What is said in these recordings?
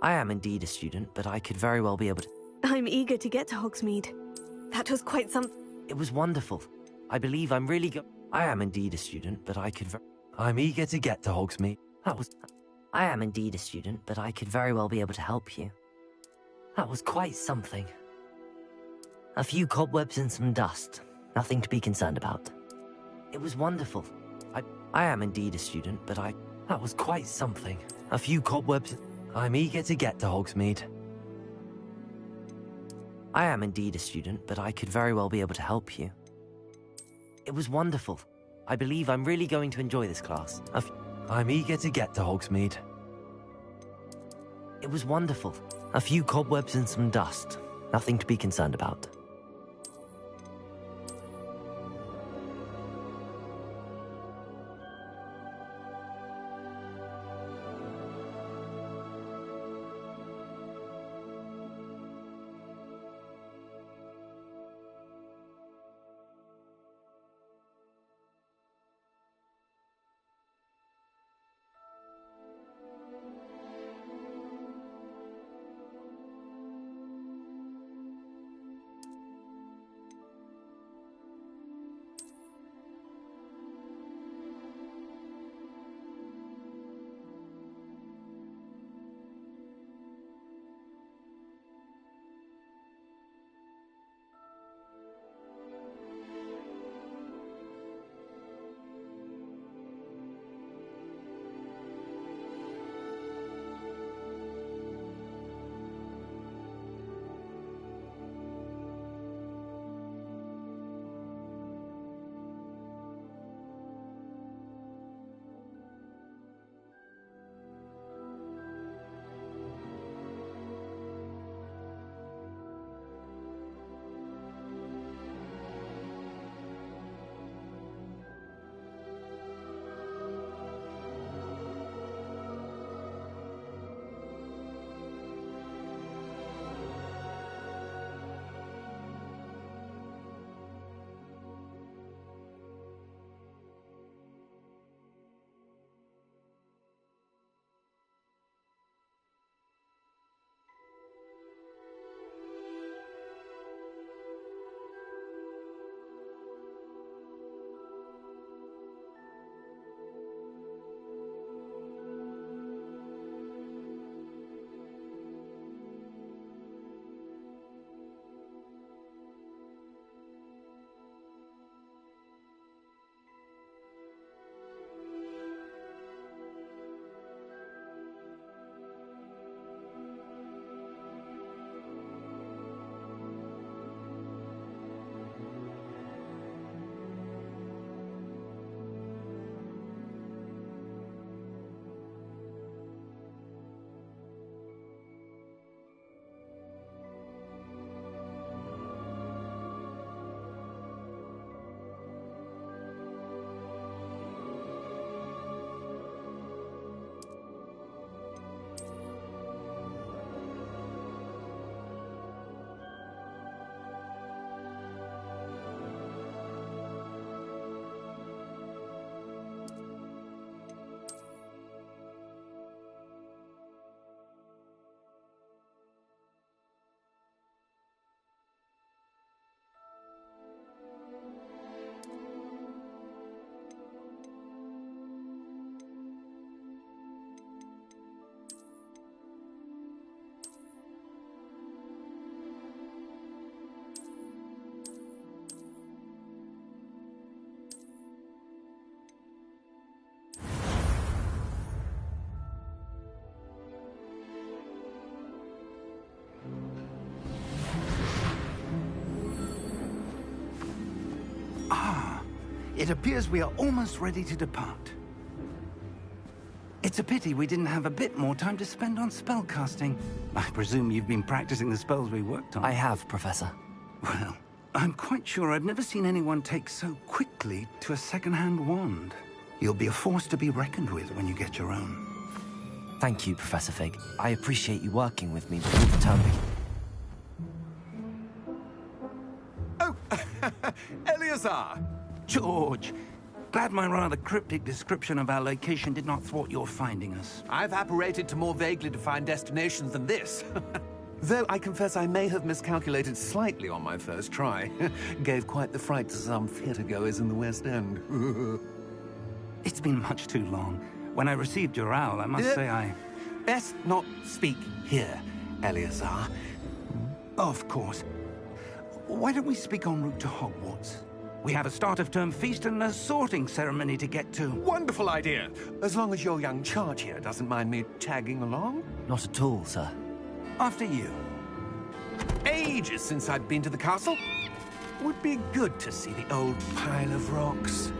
I am indeed a student, but I could very well be able to... I'm eager to get to Hogsmeade. That was quite some... It was wonderful. I believe I'm really I am indeed a student, but I could... I'm eager to get to Hogsmeade. That was... I am indeed a student, but I could very well be able to help you. That was quite something. A few cobwebs and some dust. Nothing to be concerned about. It was wonderful. I am indeed a student, but That was quite something. A few cobwebs... I'm eager to get to Hogsmeade. I am indeed a student, but I could very well be able to help you. It was wonderful. I believe I'm really going to enjoy this class. I'm eager to get to Hogsmeade. It was wonderful. A few cobwebs and some dust. Nothing to be concerned about. It appears we are almost ready to depart. It's a pity we didn't have a bit more time to spend on spellcasting. I presume you've been practicing the spells we worked on. I have, Professor. Well, I'm quite sure I've never seen anyone take so quickly to a second-hand wand. You'll be a force to be reckoned with when you get your own. Thank you, Professor Fig. I appreciate you working with me before the term begins. Oh, Eleazar! George, Glad my rather cryptic description of our location did not thwart your finding us. I've apparated to more vaguely defined destinations than this. Though I confess I may have miscalculated slightly on my first try. Gave quite the fright to some theatre-goers in the West End. It's been much too long. When I received your owl, I must say I... Best not speak here, Eleazar. Of course. Why don't we speak en route to Hogwarts? We have a start-of-term feast and a sorting ceremony to get to. Wonderful idea! As long as your young charge here doesn't mind me tagging along. Not at all, sir. After you. Ages since I've been to the castle. Would be good to see the old pile of rocks.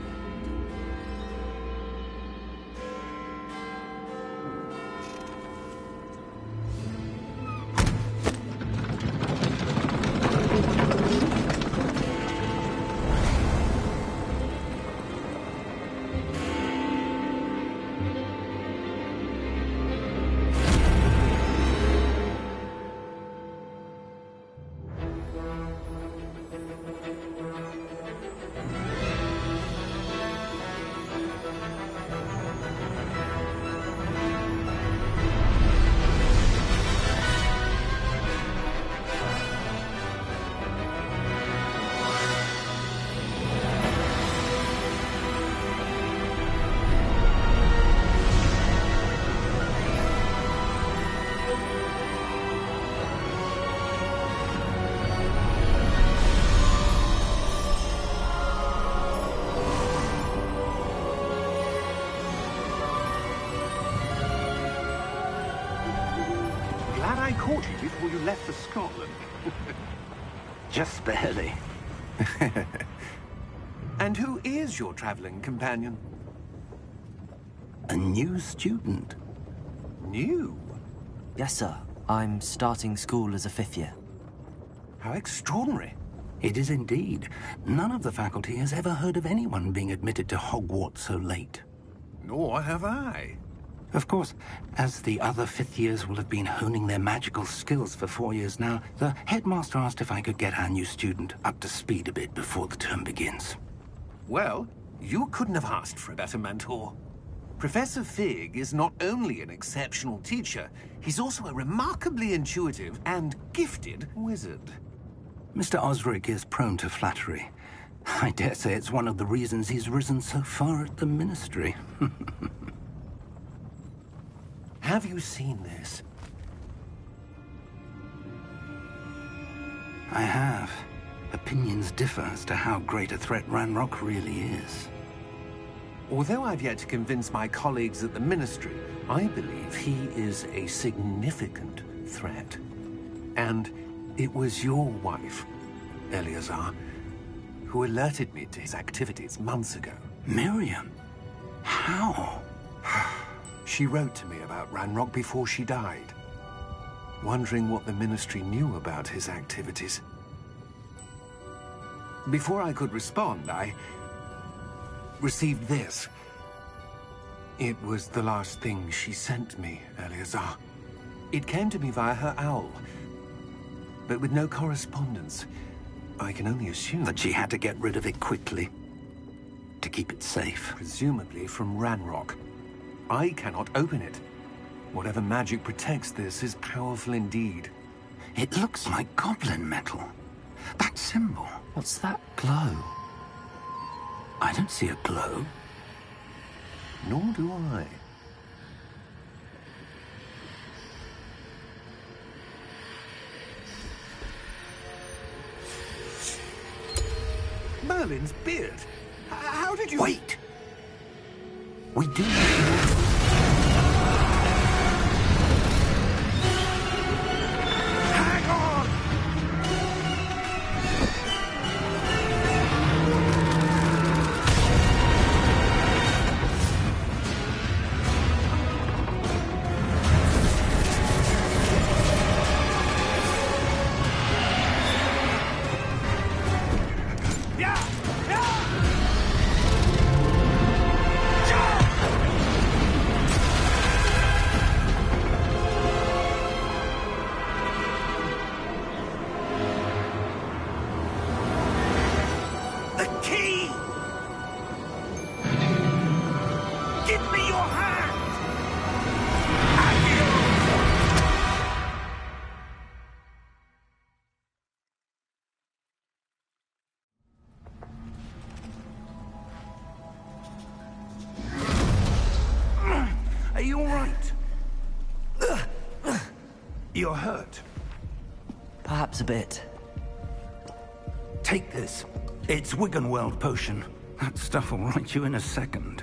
Glad I caught you before you left for Scotland. Just barely. And who is your traveling companion? A new student. New? Yes, sir. I'm starting school as a 5th year. How extraordinary. It is indeed. None of the faculty has ever heard of anyone being admitted to Hogwarts so late. Nor have I. Of course, as the other 5th years will have been honing their magical skills for 4 years now, the headmaster asked if I could get our new student up to speed a bit before the term begins. Well, you couldn't have asked for a better mentor. Professor Fig is not only an exceptional teacher, he's also a remarkably intuitive and gifted wizard. Mr. Osric is prone to flattery. I dare say it's one of the reasons he's risen so far at the Ministry. Have you seen this? I have. Opinions differ as to how great a threat Ranrock really is. Although I've yet to convince my colleagues at the Ministry, I believe he is a significant threat. And it was your wife, Eleazar, who alerted me to his activities months ago. Miriam? How? She wrote to me about Ranrock before she died, wondering what the Ministry knew about his activities. Before I could respond, I received this. It was the last thing she sent me, Eleazar. It came to me via her owl, but with no correspondence. I can only assume That she had to get rid of it quickly, to keep it safe. presumably from Ranrock. I cannot open it. Whatever magic protects this is powerful indeed. It looks like goblin metal. That symbol. What's that glow? I don't see a glow. Nor do I. Merlin's beard. How did you... Wait! We do need more. Hang on! Yeah! Yeah! Jump! You're hurt. Perhaps a bit. Take this. It's Wiggenweld potion. That stuff will right you in a second.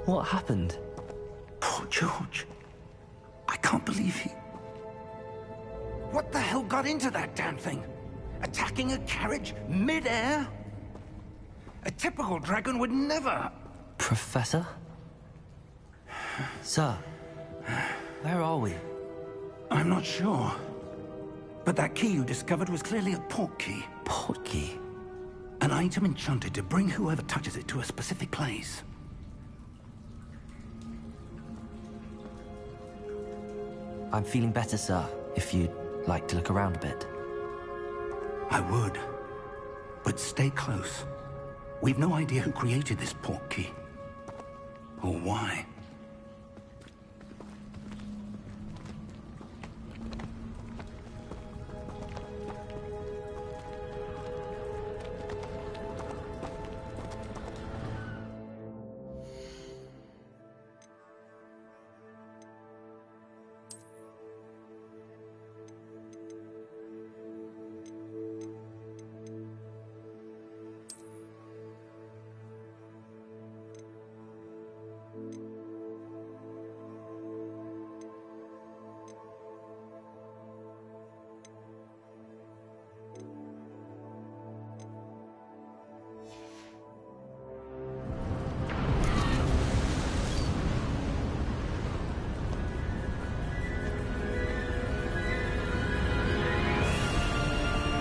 What happened? Poor George. I can't believe he... What the hell got into that damn thing? Attacking a carriage mid-air? A typical dragon would never... Professor? Sir, where are we? I'm not sure. But that key you discovered was clearly a port key. Port key? An item enchanted to bring whoever touches it to a specific place. I'm feeling better, sir, if you'd like to look around a bit. I would. But stay close. We've no idea who created this port key. Or why.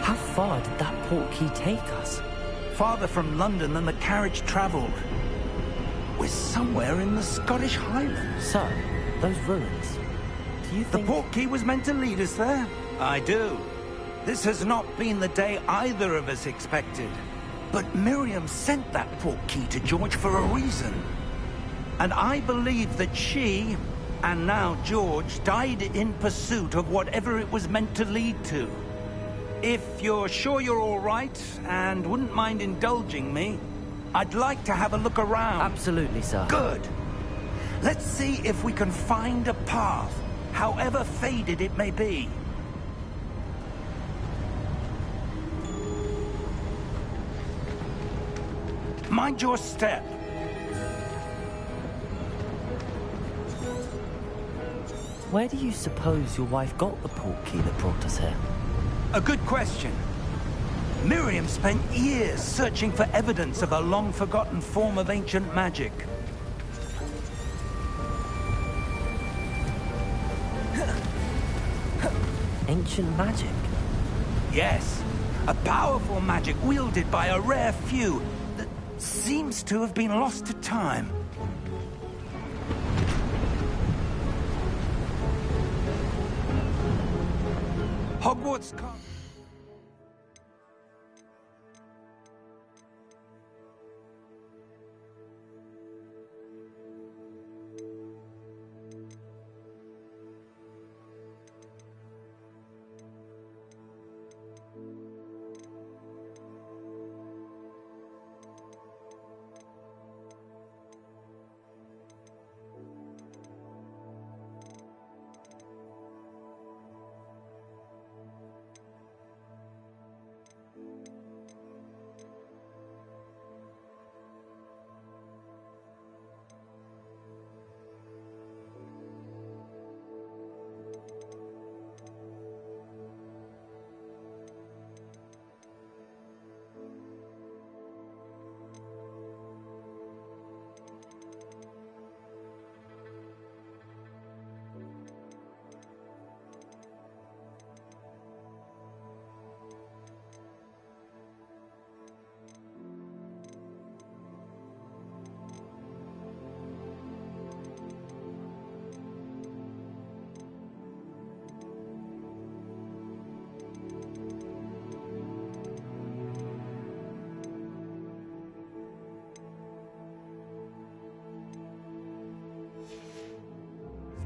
How far did that port key take us? Farther from London than the carriage travelled. We're somewhere in the Scottish Highlands. Sir, those ruins. Do you The think... port key was meant to lead us there? I do. This has not been the day either of us expected. But Miriam sent that port key to George for a reason. And I believe that she, and now George, died in pursuit of whatever it was meant to lead to. If you're sure you're all right, and wouldn't mind indulging me, I'd like to have a look around. Absolutely, sir. Good. Let's see if we can find a path, however faded it may be. Mind your step. Where do you suppose your wife got the port key that brought us here? A good question. Miriam spent years searching for evidence of a long-forgotten form of ancient magic. Ancient magic? Yes, a powerful magic wielded by a rare few that seems to have been lost to time. Hogwarts...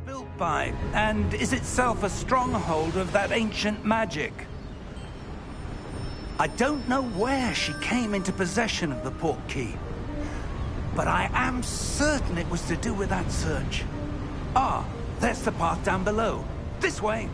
built by, and is itself a stronghold of that ancient magic. I don't know where she came into possession of the portkey, but I am certain it was to do with that search. Ah, there's the path down below. This way.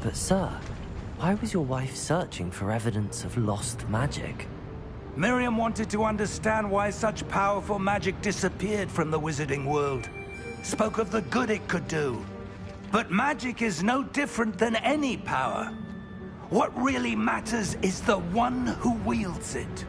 But sir, why was your wife searching for evidence of lost magic? Miriam wanted to understand why such powerful magic disappeared from the wizarding world. Spoke of the good it could do. But magic is no different than any power. What really matters is the one who wields it.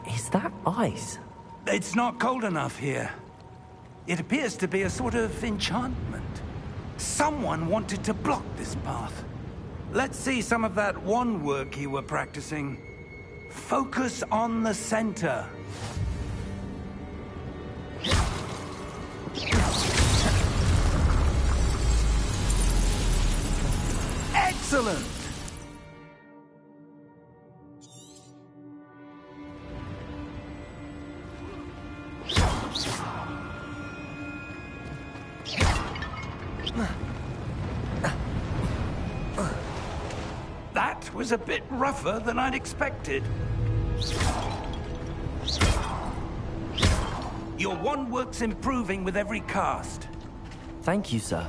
Is that ice? It's not cold enough here. It appears to be a sort of enchantment. Someone wanted to block this path. Let's see some of that wand work you were practicing. Focus on the center. Excellent! That was a bit rougher than I'd expected. Your wand work's improving with every cast. Thank you, sir.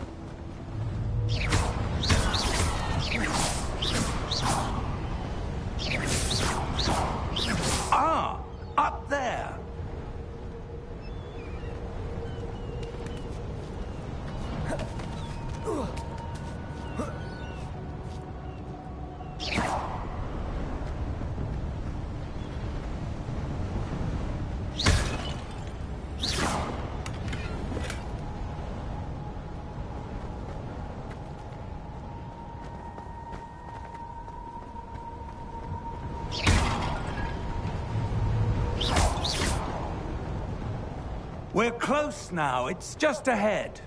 Ah, up there. We're close now. It's just ahead.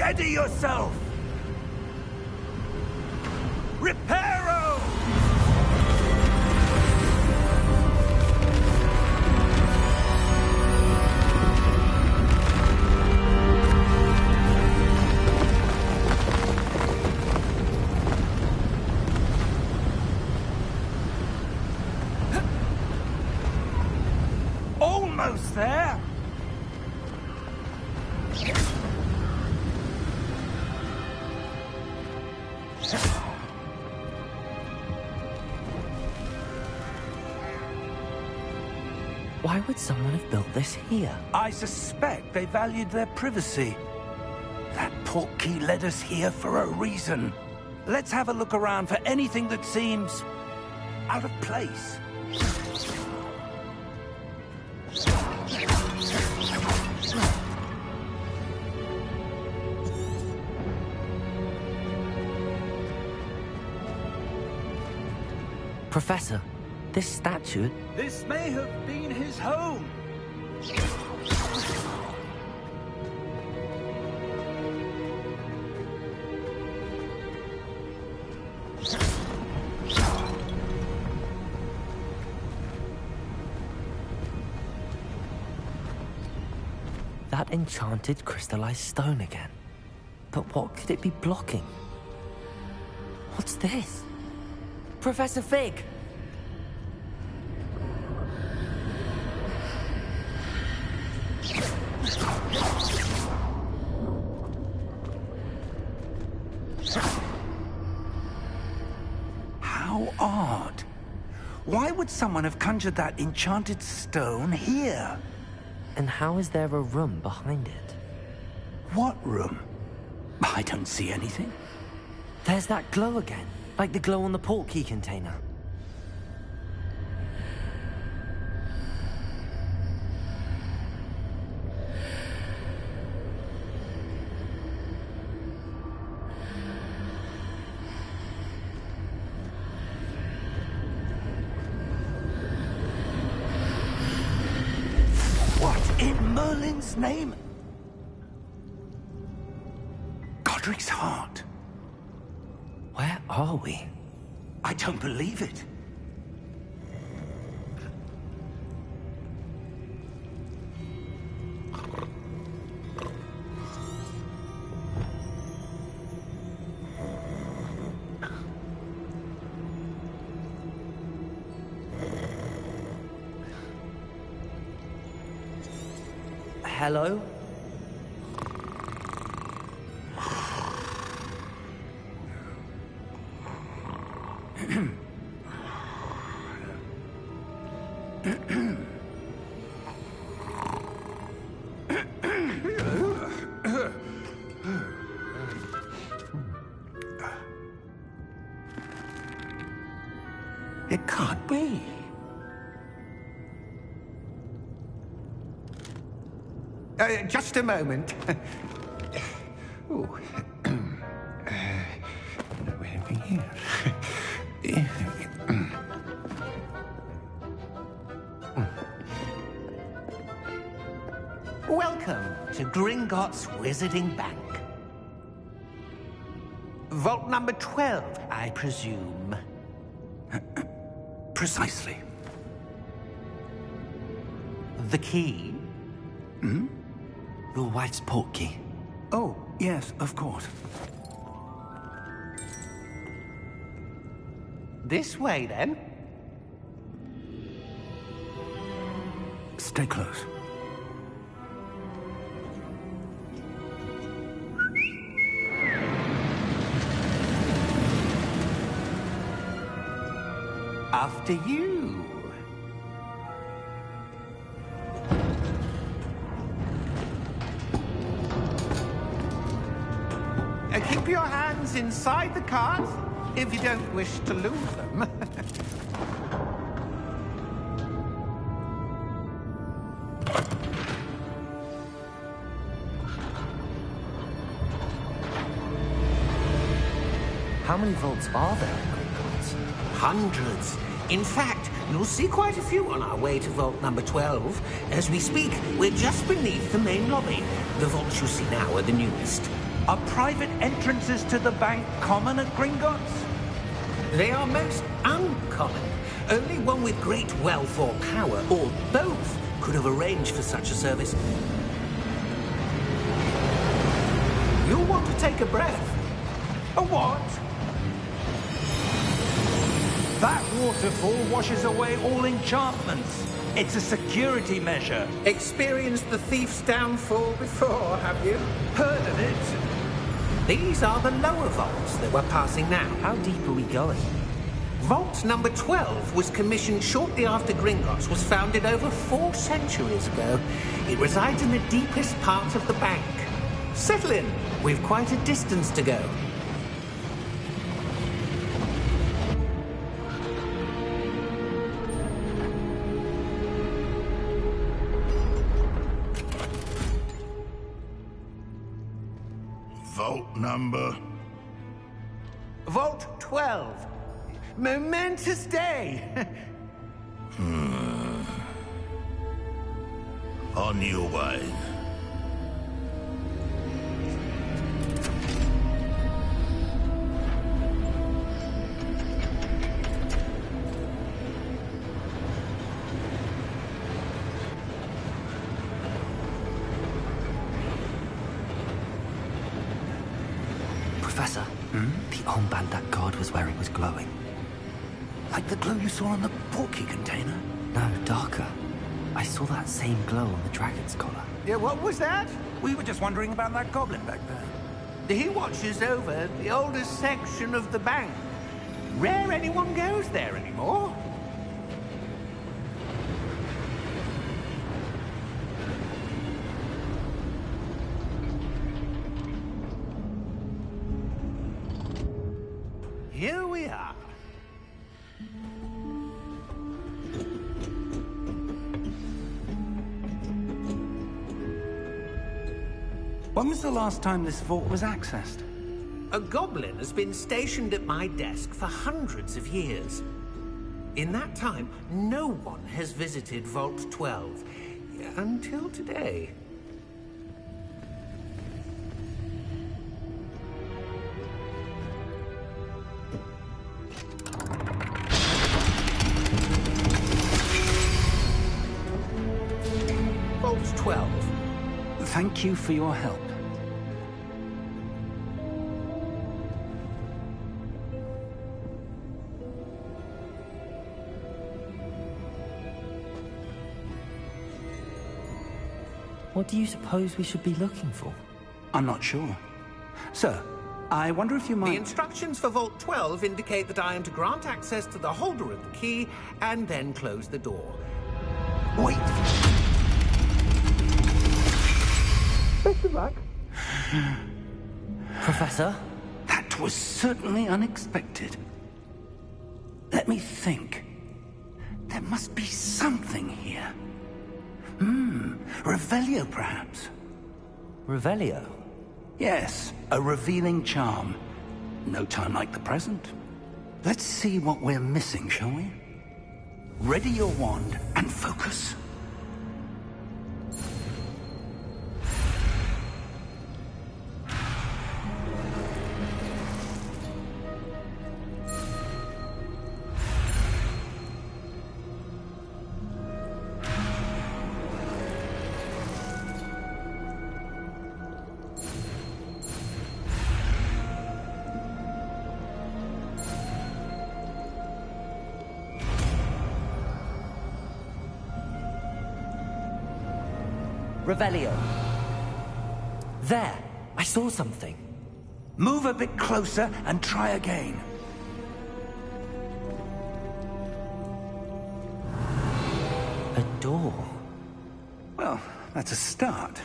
Steady yourself! Reparo! Almost there! Why would someone have built this here? I suspect they valued their privacy. That portkey led us here for a reason. Let's have a look around for anything that seems out of place. Professor, this statue... This may have been his home. That enchanted crystallized stone again. But what could it be blocking? What's this? Professor Fig! How odd. Why would someone have conjured that enchanted stone here? And how is there a room behind it? What room? I don't see anything. There's that glow again, like the glow on the portkey container. What in Merlin's name? Godric's heart. Where are we? I don't believe it. Hello? It can't be. Just a moment. Oh. Over here. Welcome to Gringotts Wizarding Bank. Vault number 12, I presume. Precisely. The key? Your wife's portkey. Oh, yes, of course. This way, then. Stay close. After you. Keep your hands inside the cart if you don't wish to lose them. How many vaults are there in Gringotts? Hundreds. In fact, you'll see quite a few on our way to vault number 12. As we speak, we're just beneath the main lobby. The vaults you see now are the newest. Are private entrances to the bank common at Gringotts? They are most uncommon. Only one with great wealth or power, or both, could have arranged for such a service. You'll want to take a breath. A what? That waterfall washes away all enchantments. It's a security measure. Experienced the thief's downfall before, have you? Heard of it? These are the lower vaults that we're passing now. How deep are we going? Vault number 12 was commissioned shortly after Gringotts was founded over 4 centuries ago. It resides in the deepest part of the bank. Settle in. We've quite a distance to go. Vault number? Vault 12. Momentous day. On your way. Professor, the armband that guard was wearing was glowing. Like the glow you saw on the portkey container? No, darker. I saw that same glow on the dragon's collar. Yeah, what was that? We were just wondering about that goblin back there. He watches over the oldest section of the bank. Rare anyone goes there anymore. Here we are. When was the last time this vault was accessed? A goblin has been stationed at my desk for hundreds of years. In that time, no one has visited Vault 12. Until today. Vault 12. Thank you for your help. What do you suppose we should be looking for? I'm not sure. Sir, I wonder if you might... The instructions for Vault 12 indicate that I am to grant access to the holder of the key and then close the door. Wait! Best of luck. Professor? That was certainly unexpected. Let me think. There must be something here. Revelio, perhaps? Revelio? Yes, a revealing charm. No time like the present. Let's see what we're missing, shall we? Ready your wand and focus. Revelio. There! I saw something. Move a bit closer and try again. A door. Well, that's a start.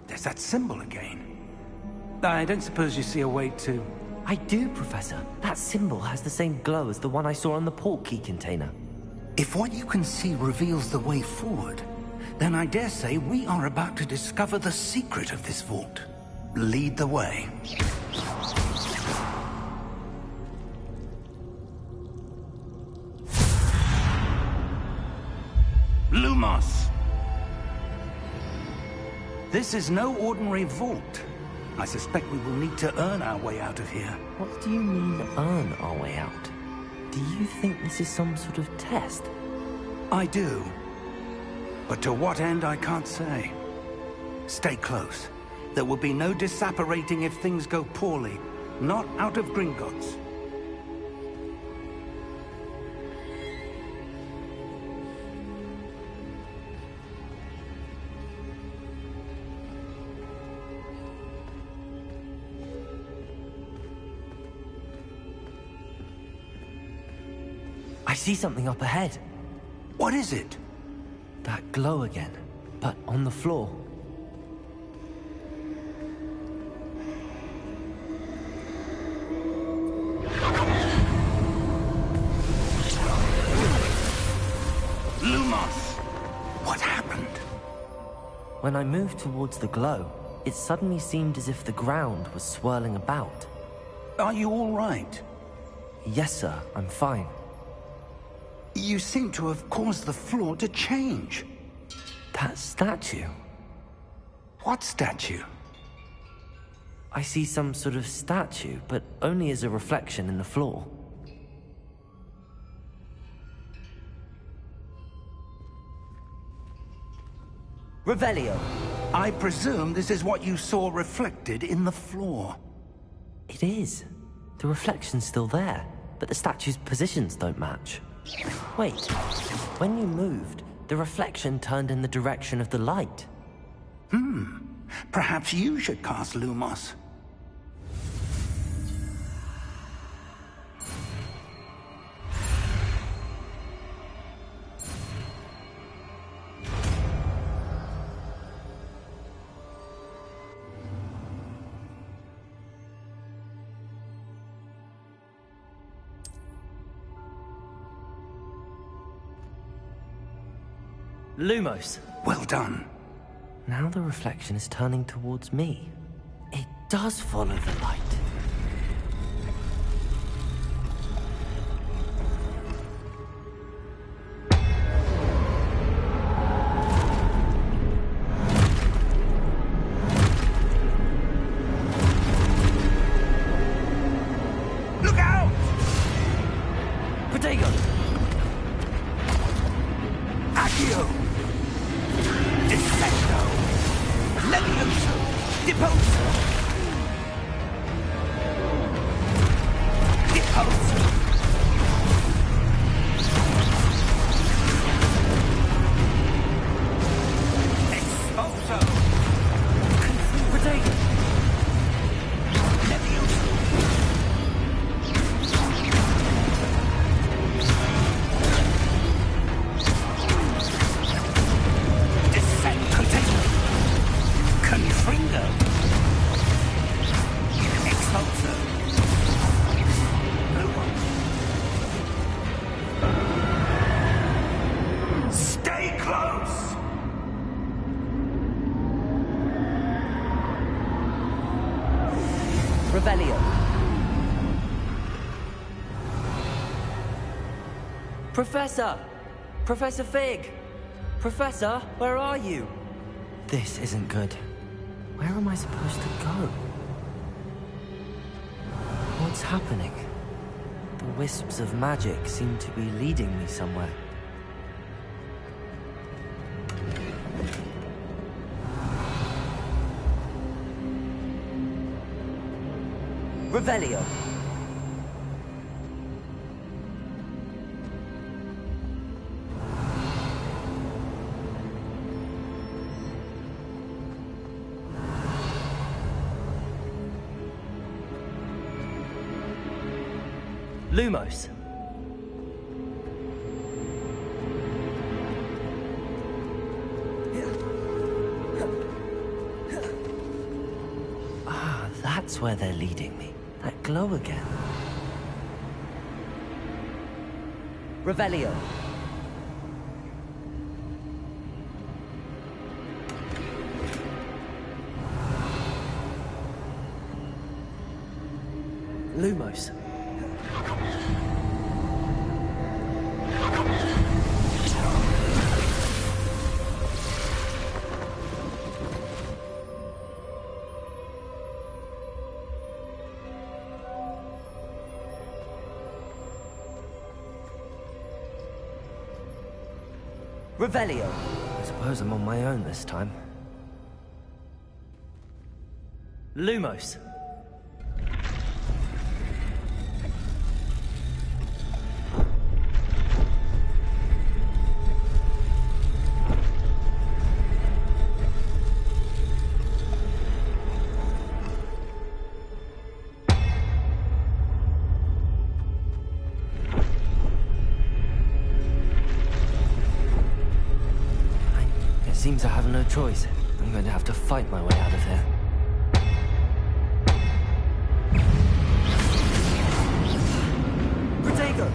There's that symbol again. I don't suppose you see a way to... I do, Professor. That symbol has the same glow as the one I saw on the portkey container. If what you can see reveals the way forward, then I dare say we are about to discover the secret of this vault. Lead the way. Lumos! This is no ordinary vault. I suspect we will need to earn our way out of here. What do you mean, earn our way out? Do you think this is some sort of test? I do. But to what end, I can't say. Stay close. There will be no disapparating if things go poorly. Not out of Gringotts. I see something up ahead. What is it? That glow again, but on the floor. Lumos! What happened? When I moved towards the glow, it suddenly seemed as if the ground was swirling about. Are you all right? Yes, sir, I'm fine. You seem to have caused the floor to change. That statue. What statue? I see some sort of statue, but only as a reflection in the floor. Revelio. I presume this is what you saw reflected in the floor. It is. The reflection's still there, but the statue's positions don't match. Wait, when you moved, the reflection turned in the direction of the light. Perhaps you should cast Lumos. Lumos. Well done. Now the reflection is turning towards me. It does follow the light. Look out! Protego! Accio! Defendo! Levioso! Deposo! Deposo! Exposo! Protego! Levioso! Confringo. Expulsor. Stay close! Revelio. Professor! Professor Fig! Professor, where are you? This isn't good. Where am I supposed to go? What's happening? The wisps of magic seem to be leading me somewhere. Revelio. Lumos. Ah, that's where they're leading me. That glow again. Revelio. Lumos. Revelio. I suppose I'm on my own this time. Lumos. It seems I have no choice. I'm going to have to fight my way out of here. Protego!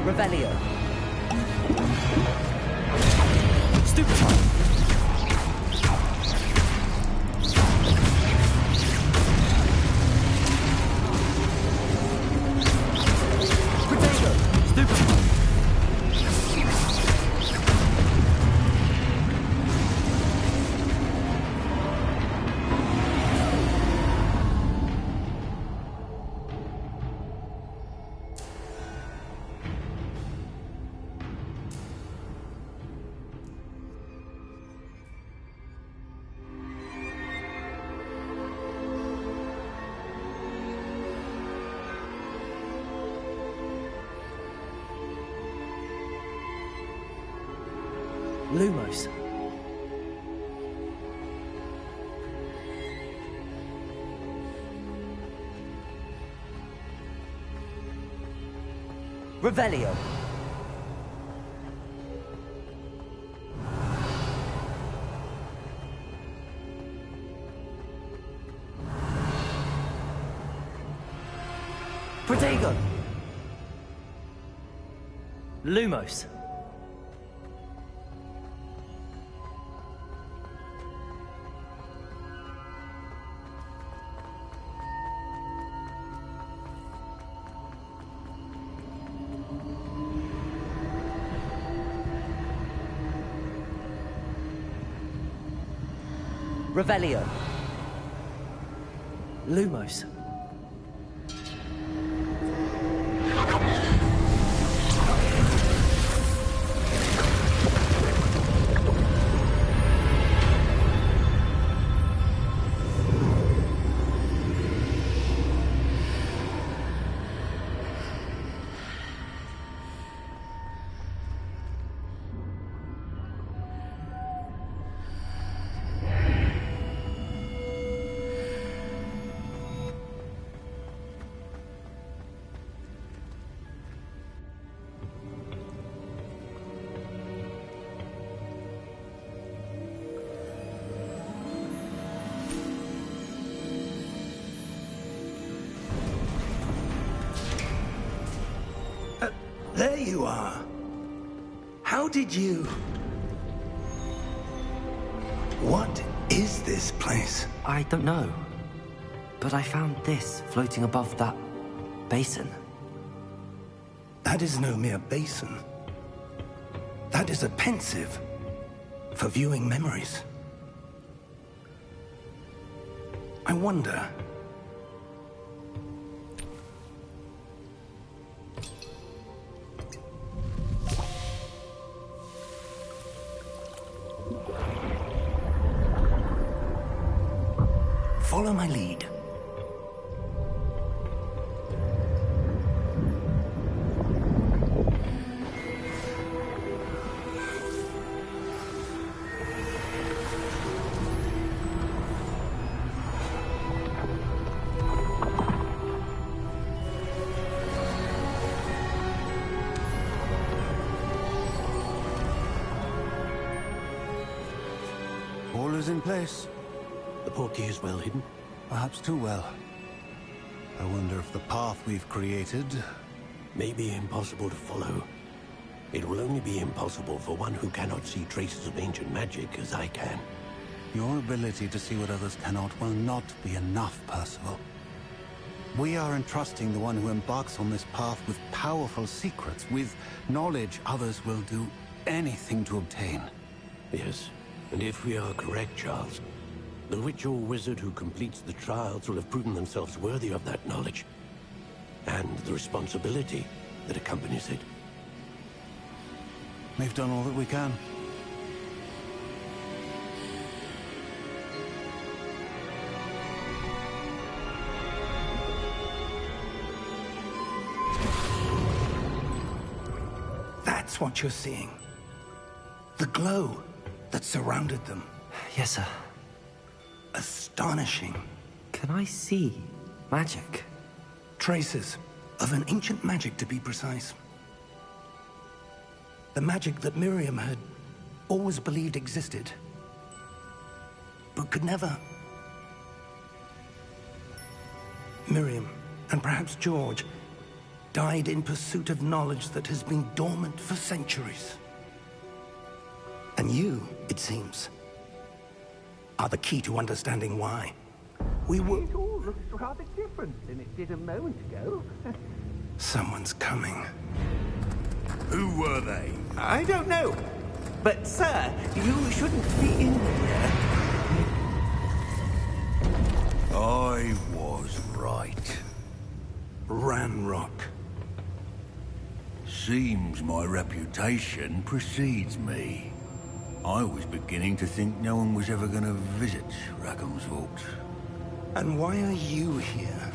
Revelio. Stupefy. Protego. Stupefy. Lumos. Revelio. Protego. Lumos. Revelio. Lumos. There you are. How did you... What is this place? I don't know. But I found this floating above that basin. That is no mere basin. That is a pensive for viewing memories. I wonder... Follow my lead. is in place. The portkey is well hidden? Perhaps too well. I wonder if the path we've created... may be impossible to follow. It will only be impossible for one who cannot see traces of ancient magic as I can. Your ability to see what others cannot will not be enough, Percival. We are entrusting the one who embarks on this path with powerful secrets, with knowledge others will do anything to obtain. Yes, and if we are correct, Charles, the witch or wizard who completes the trials will have proven themselves worthy of that knowledge, and the responsibility that accompanies it. We've done all that we can. That's what you're seeing. The glow that surrounded them. Yes, sir. Astonishing. Can I see magic? Traces of an ancient magic, to be precise. The magic that Miriam had always believed existed, but could never. Miriam, and perhaps George, died in pursuit of knowledge that has been dormant for centuries. And you, it seems, are the key to understanding why. It all looks rather different than it did a moment ago. Someone's coming. Who were they? I don't know. But, sir, you shouldn't be in here. I was right. Ranrock. Seems my reputation precedes me. I was beginning to think no one was ever going to visit Rackham's Vault. And why are you here?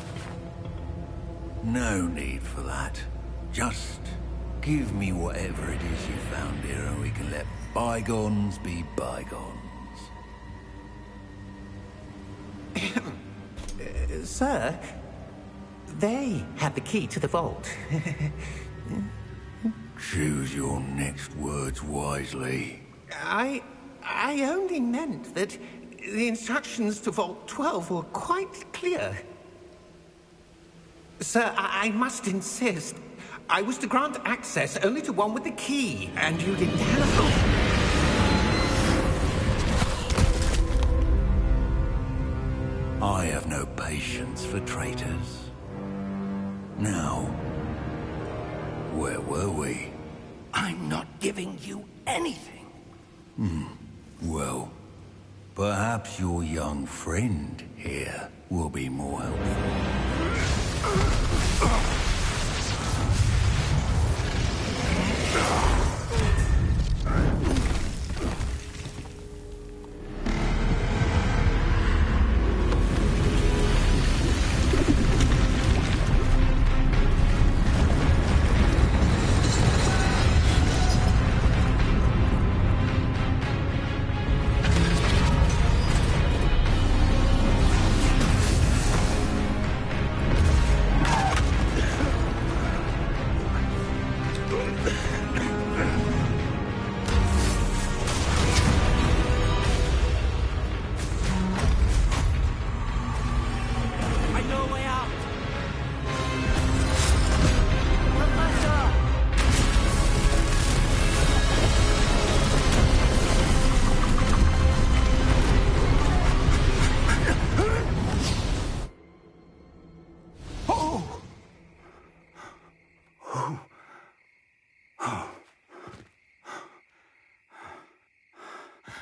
No need for that. Just give me whatever it is you found here and we can let bygones be bygones. Sir, they have the key to the vault. Choose your next words wisely. I only meant that the instructions to Vault 12 were quite clear. Sir, I must insist. I was to grant access only to one with the key, and you didn't have it. I have no patience for traitors. Now, where were we? I'm not giving you anything. Well, perhaps your young friend here will be more helpful.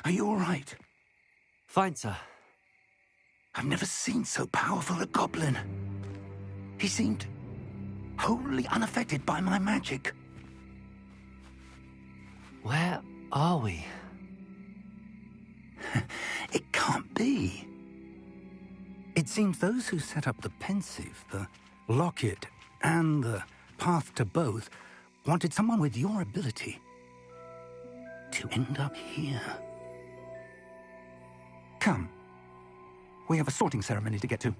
Are you all right? Fine, sir. I've never seen so powerful a goblin. He seemed wholly unaffected by my magic. Where are we? It can't be. It seems those who set up the pensive, the locket, and the path to both wanted someone with your ability to end up here. Come. We have a sorting ceremony to get to.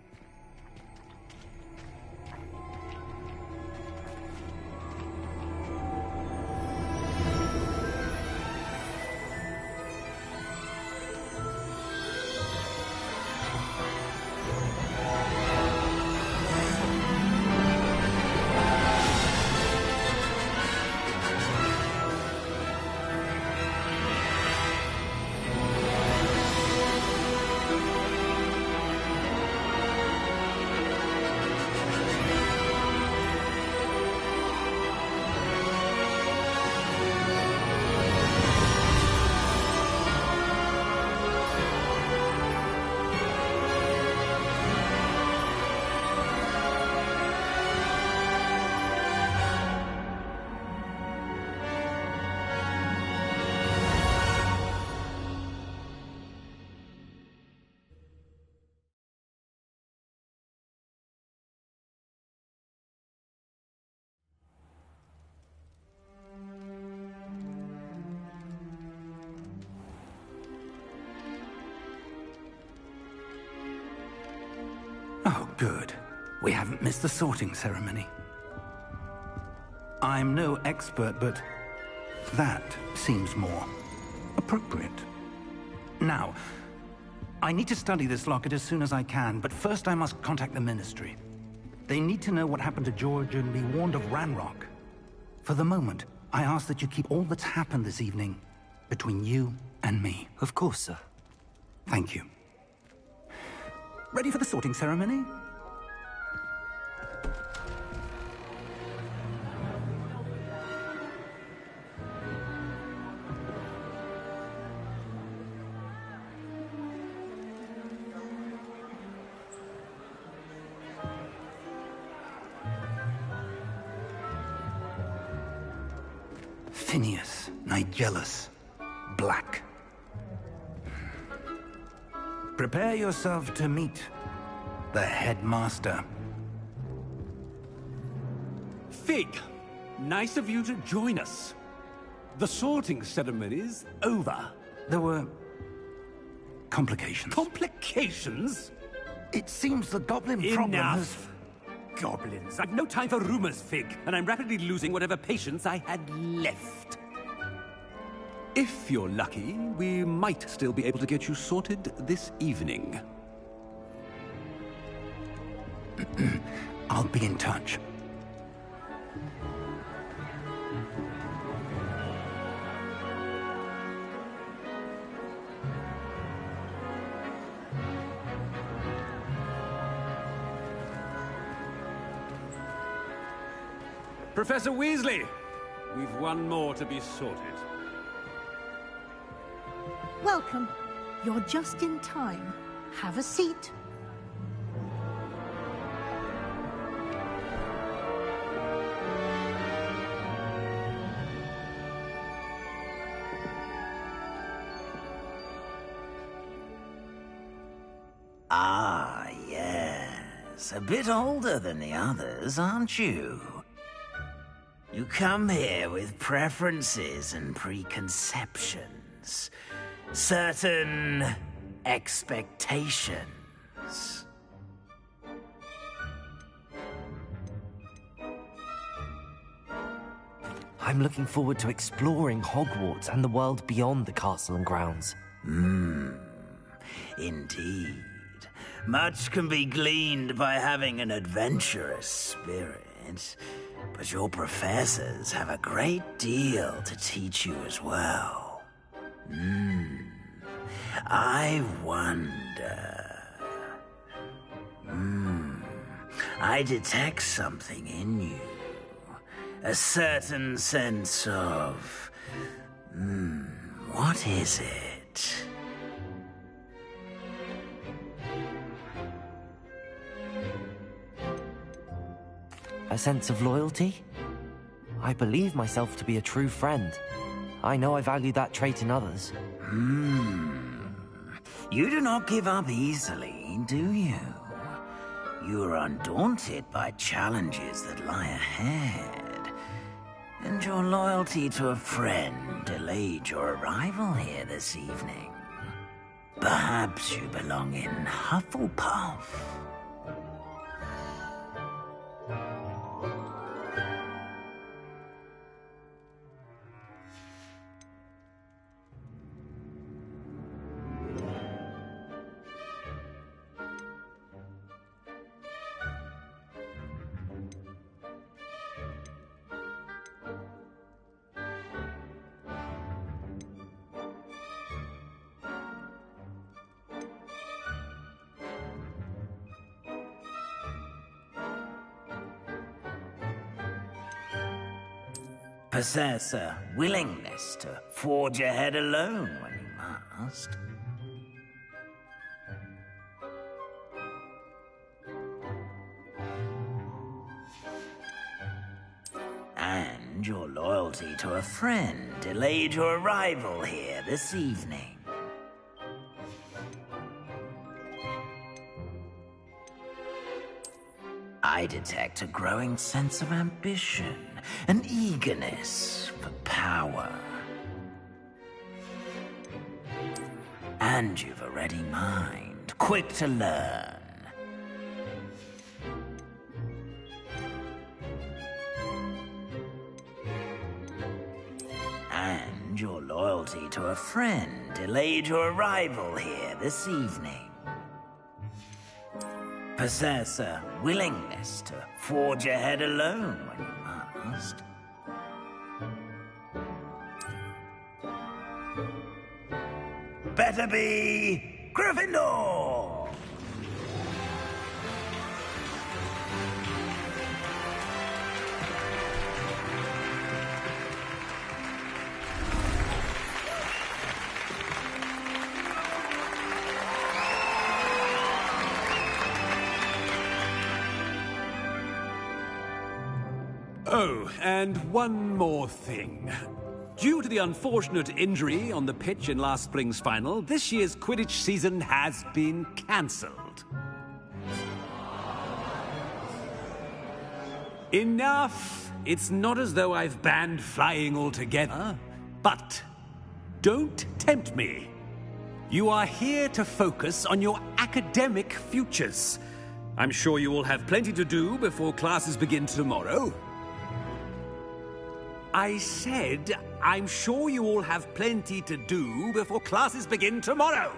Good. We haven't missed the sorting ceremony. I'm no expert, but that seems more appropriate. Now, I need to study this locket as soon as I can, but first I must contact the Ministry. They need to know what happened to George and be warned of Ranrock. For the moment, I ask that you keep all that's happened this evening between you and me. Of course, sir. Thank you. Ready for the sorting ceremony? Phineas, Nigellus, Black. Prepare yourself to meet the headmaster. Fig, nice of you to join us. The sorting ceremony's over. There were complications. Complications? It seems the goblin problem has... Enough! Goblins. I've no time for rumors, Fig, and I'm rapidly losing whatever patience I had left. If you're lucky, we might still be able to get you sorted this evening. I'll be in touch. Professor Weasley, we've one more to be sorted. Welcome. You're just in time. Have a seat. Ah, yes. A bit older than the others, aren't you? You come here with preferences and preconceptions. Certain expectations. I'm looking forward to exploring Hogwarts and the world beyond the castle and grounds. Indeed. Much can be gleaned by having an adventurous spirit, but your professors have a great deal to teach you as well. I wonder... I detect something in you. A certain sense of... what is it? A sense of loyalty? I believe myself to be a true friend. I know I value that trait in others. You do not give up easily, do you? You are undaunted by challenges that lie ahead. And your loyalty to a friend delayed your arrival here this evening. Perhaps you belong in Hufflepuff. Possess a willingness to forge ahead alone when you must. And your loyalty to a friend delayed your arrival here this evening. I detect a growing sense of ambition, an eagerness for power. And you've a ready mind, quick to learn. and your loyalty to a friend delayed your arrival here this evening. Possess a willingness to forge ahead alone when you must. Better be Gryffindor! Oh, and one more thing. Due to the unfortunate injury on the pitch in last spring's final, this year's Quidditch season has been cancelled. Enough! It's not as though I've banned flying altogether, but don't tempt me. You are here to focus on your academic futures. I'm sure you will have plenty to do before classes begin tomorrow. I said, I'm sure you all have plenty to do before classes begin tomorrow.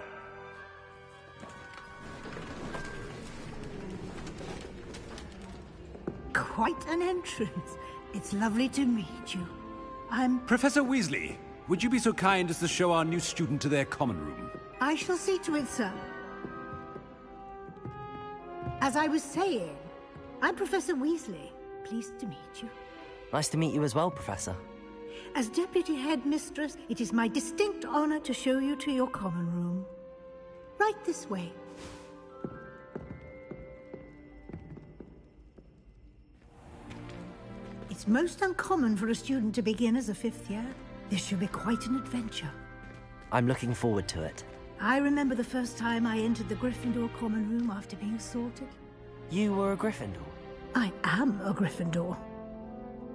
Quite an entrance. It's lovely to meet you. I'm... Professor Weasley, would you be so kind as to show our new student to their common room? I shall see to it, sir. As I was saying, I'm Professor Weasley. Pleased to meet you. Nice to meet you as well, Professor. As Deputy Headmistress, it is my distinct honor to show you to your common room. Right this way. It's most uncommon for a student to begin as a fifth year. This should be quite an adventure. I'm looking forward to it. I remember the first time I entered the Gryffindor common room after being sorted. You were a Gryffindor? I am a Gryffindor.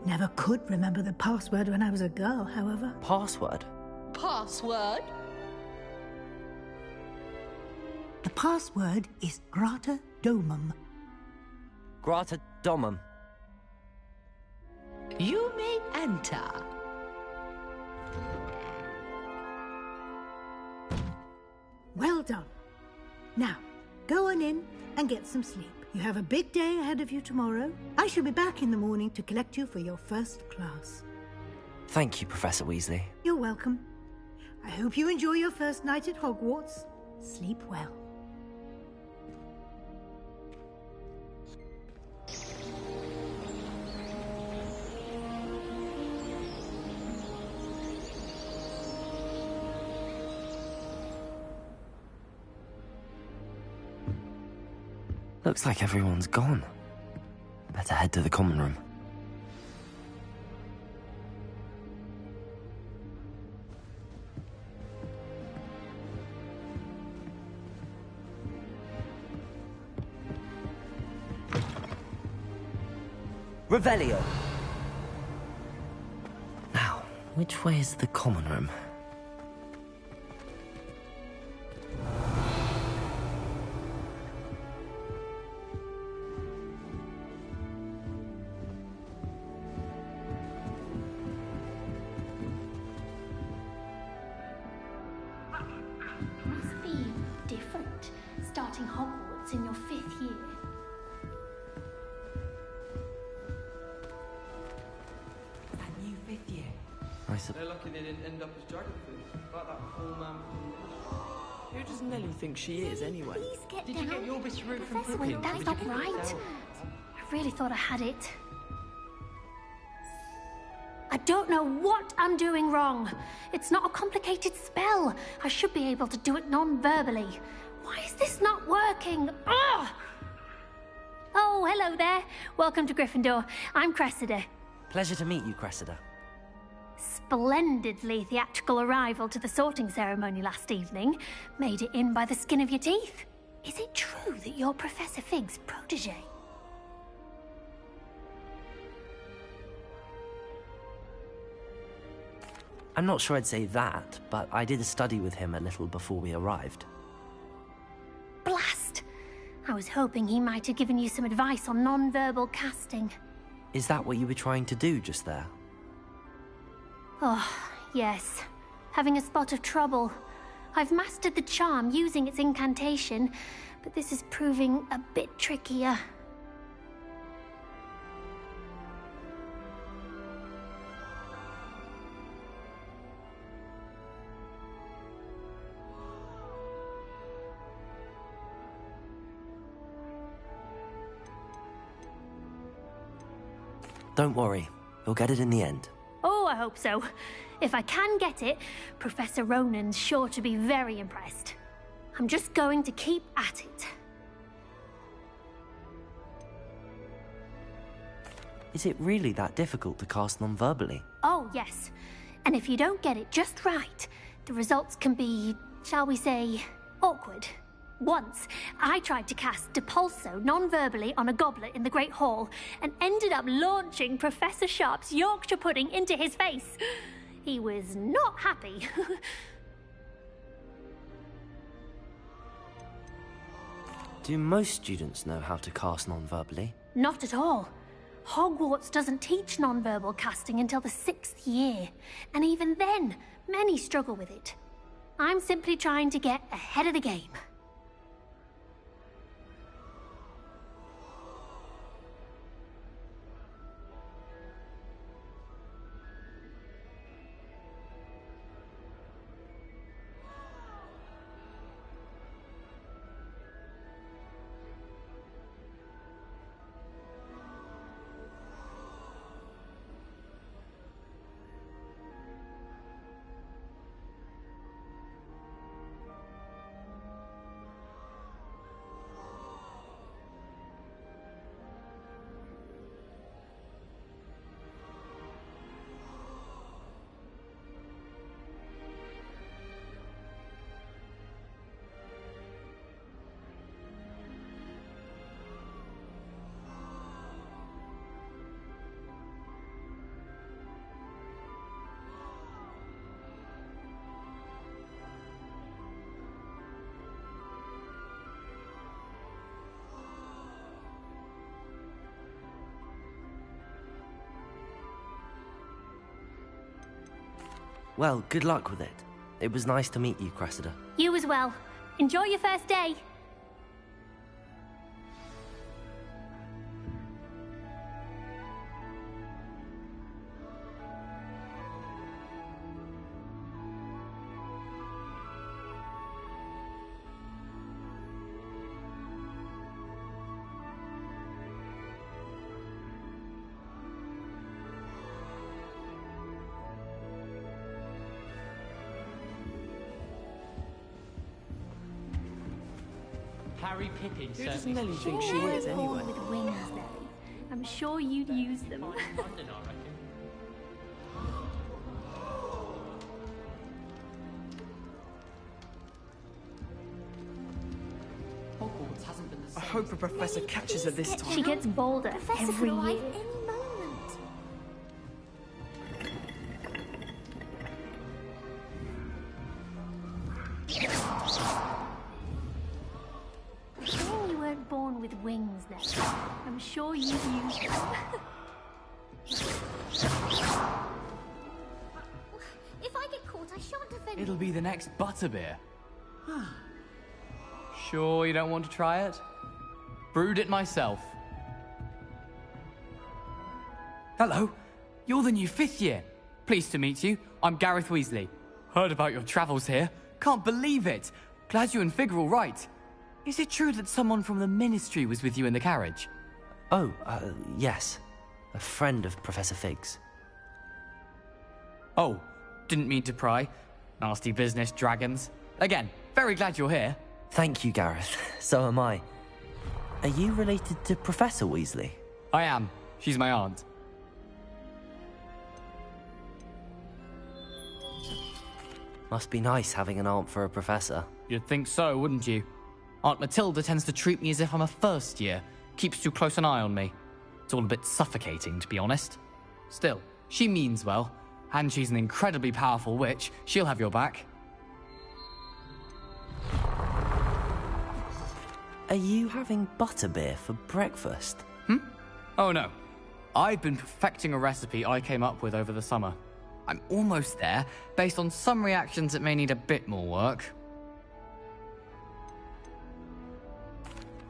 Never could remember the password when I was a girl, however. Password? Password? The password is Grata Domum. Grata Domum. You may enter. Well done. Now, go on in and get some sleep. You have a big day ahead of you tomorrow. I shall be back in the morning to collect you for your first class. Thank you, Professor Weasley. You're welcome. I hope you enjoy your first night at Hogwarts. Sleep well. Looks like everyone's gone. Better head to the common room. Revelio! Now, which way is the common room? Must be different, starting Hogwarts in your 5th year. That new 5th year. They're lucky they didn't end up as dragon food, like that poor man from... Who does Nellie think she is, anyway? Please get Did down. you get your bit root from Professor, Pippin? that's not right. I really thought I had it. I don't know what I'm doing wrong. It's not a complicated spell. I should be able to do it non-verbally. Why is this not working? Ugh! Oh, hello there. Welcome to Gryffindor. I'm Cressida. Pleasure to meet you, Cressida. Splendidly theatrical arrival to the sorting ceremony last evening. Made it in by the skin of your teeth. Is it true that you're Professor Fig's protege? I'm not sure I'd say that, but I did study with him a little before we arrived. Blast! I was hoping he might have given you some advice on non-verbal casting. Is that what you were trying to do just there? Oh, yes. having a spot of trouble. I've mastered the charm using its incantation, but this is proving a bit trickier. Don't worry, you'll get it in the end. Oh, I hope so. If I can get it, Professor Ronan's sure to be very impressed. I'm just going to keep at it. Is it really that difficult to cast non-verbally? Oh, yes. And if you don't get it just right, the results can be, shall we say, awkward. Once, I tried to cast Depulso non-verbally on a goblet in the Great Hall and ended up launching Professor Sharp's Yorkshire pudding into his face. He was not happy. Do most students know how to cast non-verbally? Not at all. Hogwarts doesn't teach non-verbal casting until the 6th year, and even then, many struggle with it. I'm simply trying to get ahead of the game. Well, good luck with it. It was nice to meet you, Cressida. You as well. Enjoy your first day. Harry Pippin Who does certainly Nelly think she is, anyway? With wings, Nelly. I'm sure you'd use them. London, I reckon. Hogwarts hasn't been the same. I hope the professor catches her this time. She gets bolder every year. Sure you weren't born with wings, Nelly. I'm sure you'd use them. If I get caught, I shan't offend. It'll be the next butterbeer. Sure you don't want to try it? Brewed it myself. Hello, you're the new 5th year. Pleased to meet you. I'm Gareth Weasley. Heard about your travels here. Can't believe it. Glad you and Fig are all right. Is it true that someone from the Ministry was with you in the carriage? Oh, yes. A friend of Professor Fig's. Oh, didn't mean to pry. Nasty business, dragons. Again, very glad you're here. Thank you, Gareth. So am I. Are you related to Professor Weasley? I am. She's my aunt. Must be nice having an aunt for a professor. You'd think so, wouldn't you? Aunt Matilda tends to treat me as if I'm a first year. Keeps too close an eye on me. It's all a bit suffocating, to be honest. Still, she means well. And she's an incredibly powerful witch. She'll have your back. Are you having butterbeer for breakfast? Oh no. I've been perfecting a recipe I came up with over the summer. I'm almost there. Based on some reactions, it may need a bit more work.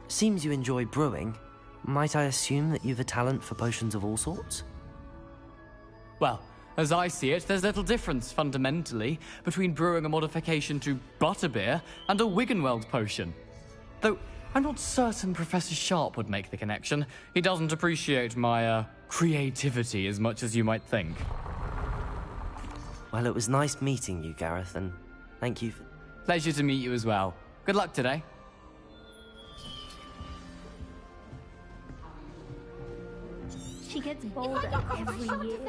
Seems you enjoy brewing. Might I assume that you've a talent for potions of all sorts? Well, as I see it, there's little difference, fundamentally, between brewing a modification to butterbeer and a Wiggenweld potion. Though, I'm not certain Professor Sharp would make the connection. He doesn't appreciate my, creativity as much as you might think. Well, it was nice meeting you, Gareth, and thank you for... Pleasure to meet you as well. Good luck today. She gets bolder every year.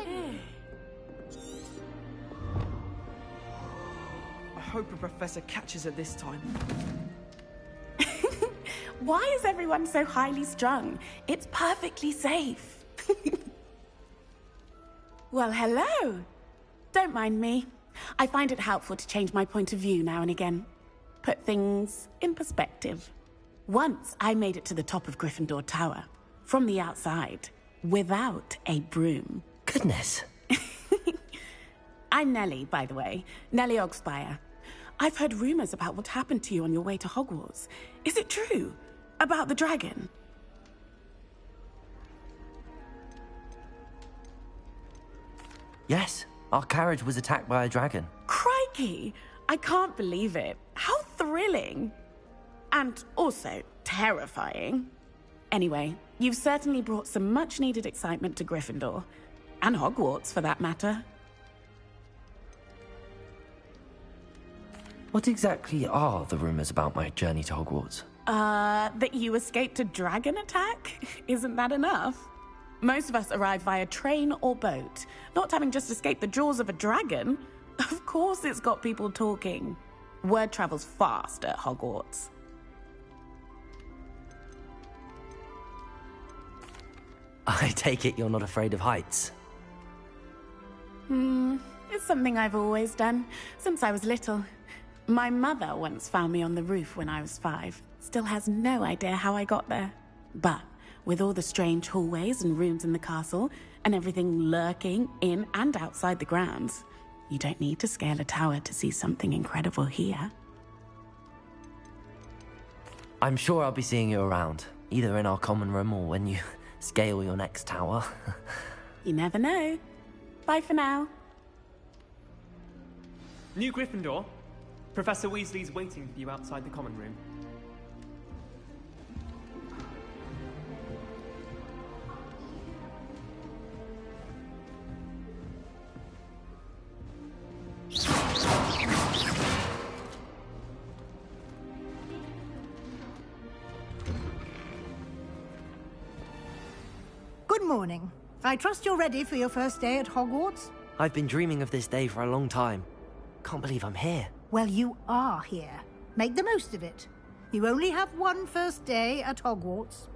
I hope a professor catches her this time. Why is everyone so highly strung? It's perfectly safe. Well, hello. Don't mind me. I find it helpful to change my point of view now and again. Put things in perspective. Once I made it to the top of Gryffindor Tower, from the outside, without a broom. Goodness. I'm Nellie, by the way. Nellie Ogspire. I've heard rumors about what happened to you on your way to Hogwarts. Is it true? About the dragon? Yes, our carriage was attacked by a dragon. Crikey! I can't believe it. How thrilling. And also terrifying. Anyway, you've certainly brought some much-needed excitement to Gryffindor. And Hogwarts, for that matter. What exactly are the rumors about my journey to Hogwarts? That you escaped a dragon attack? Isn't that enough? Most of us arrive via train or boat, not having just escaped the jaws of a dragon. Of course it's got people talking. Word travels fast at Hogwarts. I take it you're not afraid of heights? It's something I've always done, since I was little. My mother once found me on the roof when I was 5. Still has no idea how I got there. But with all the strange hallways and rooms in the castle, and everything lurking in and outside the grounds, you don't need to scale a tower to see something incredible here. I'm sure I'll be seeing you around, either in our common room or when you scale your next tower. You never know. Bye for now. New Gryffindor. Professor Weasley's waiting for you outside the common room. Good morning. I trust you're ready for your first day at Hogwarts? I've been dreaming of this day for a long time. Can't believe I'm here. Well, you are here. Make the most of it. You only have one first day at Hogwarts.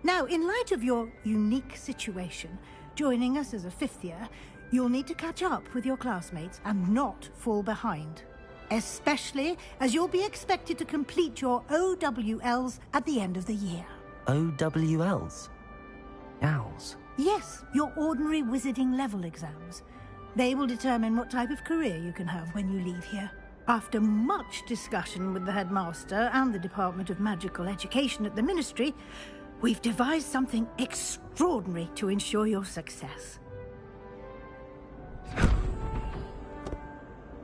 Now, in light of your unique situation, joining us as a 5th year, you'll need to catch up with your classmates and not fall behind. Especially as you'll be expected to complete your OWLs at the end of the year. OWLs? Owls? Yes, your ordinary wizarding level exams. They will determine what type of career you can have when you leave here. After much discussion with the headmaster and the Department of Magical Education at the Ministry, we've devised something extraordinary to ensure your success.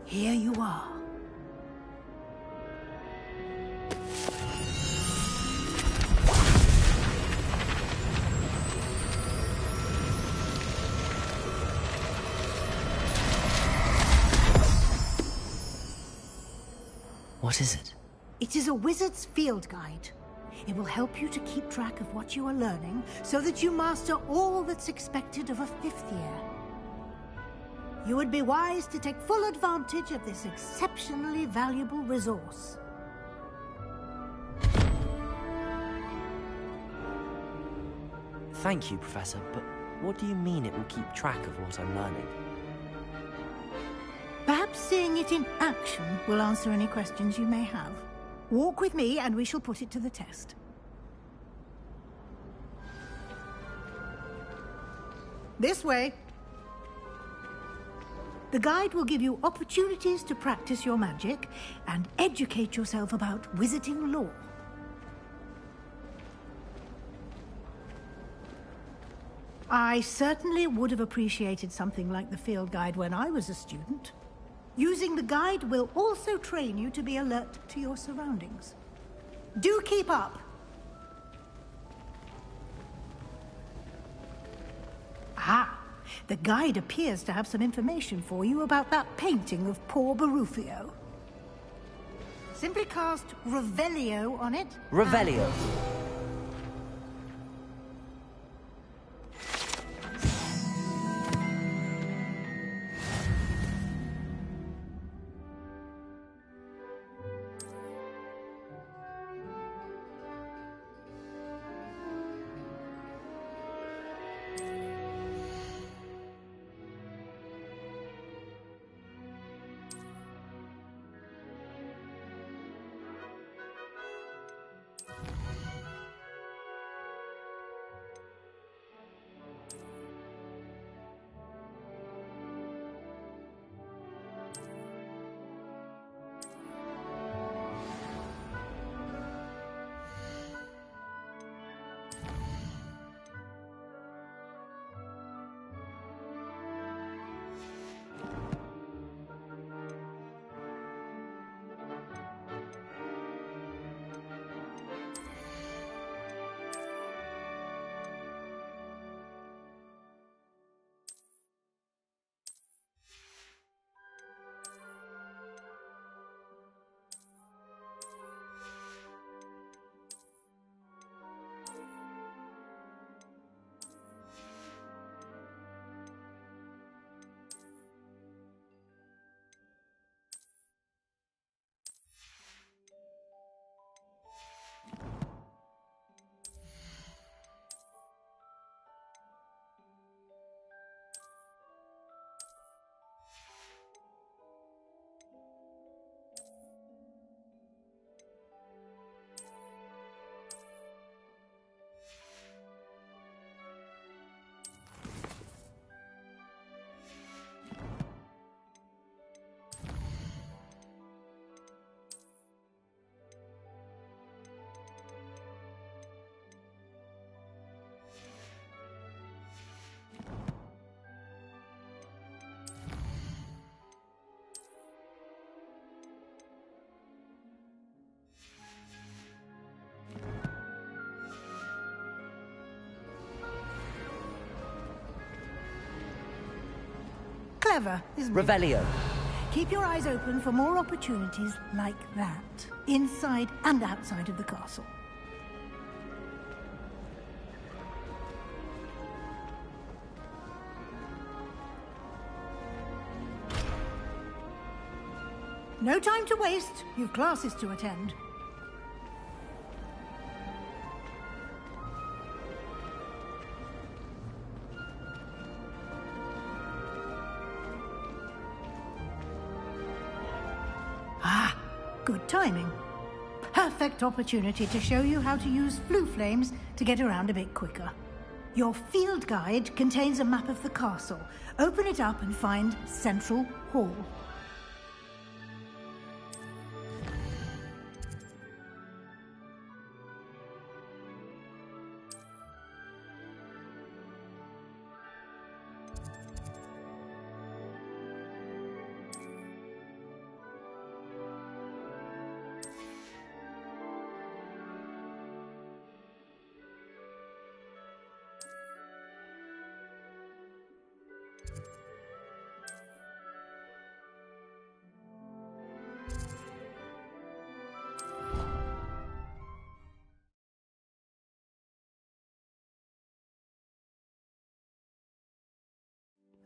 Here you are. What is it? It is a wizard's field guide. It will help you to keep track of what you are learning so that you master all that's expected of a 5th year. You would be wise to take full advantage of this exceptionally valuable resource. Thank you, Professor, but what do you mean it will keep track of what I'm learning? Perhaps seeing it in action will answer any questions you may have. Walk with me and we shall put it to the test. This way. The guide will give you opportunities to practice your magic and educate yourself about wizarding lore. I certainly would have appreciated something like the field guide when I was a student. Using the guide will also train you to be alert to your surroundings. Do keep up! Ah, the guide appears to have some information for you about that painting of poor Barufio. Simply cast Revelio on it. Revelio. Clever, isn't it? Revelio. Keep your eyes open for more opportunities like that, inside and outside of the castle. No time to waste. You've classes to attend. Ah, good timing. Perfect opportunity to show you how to use flue flames to get around a bit quicker. Your field guide contains a map of the castle. Open it up and find Central Hall.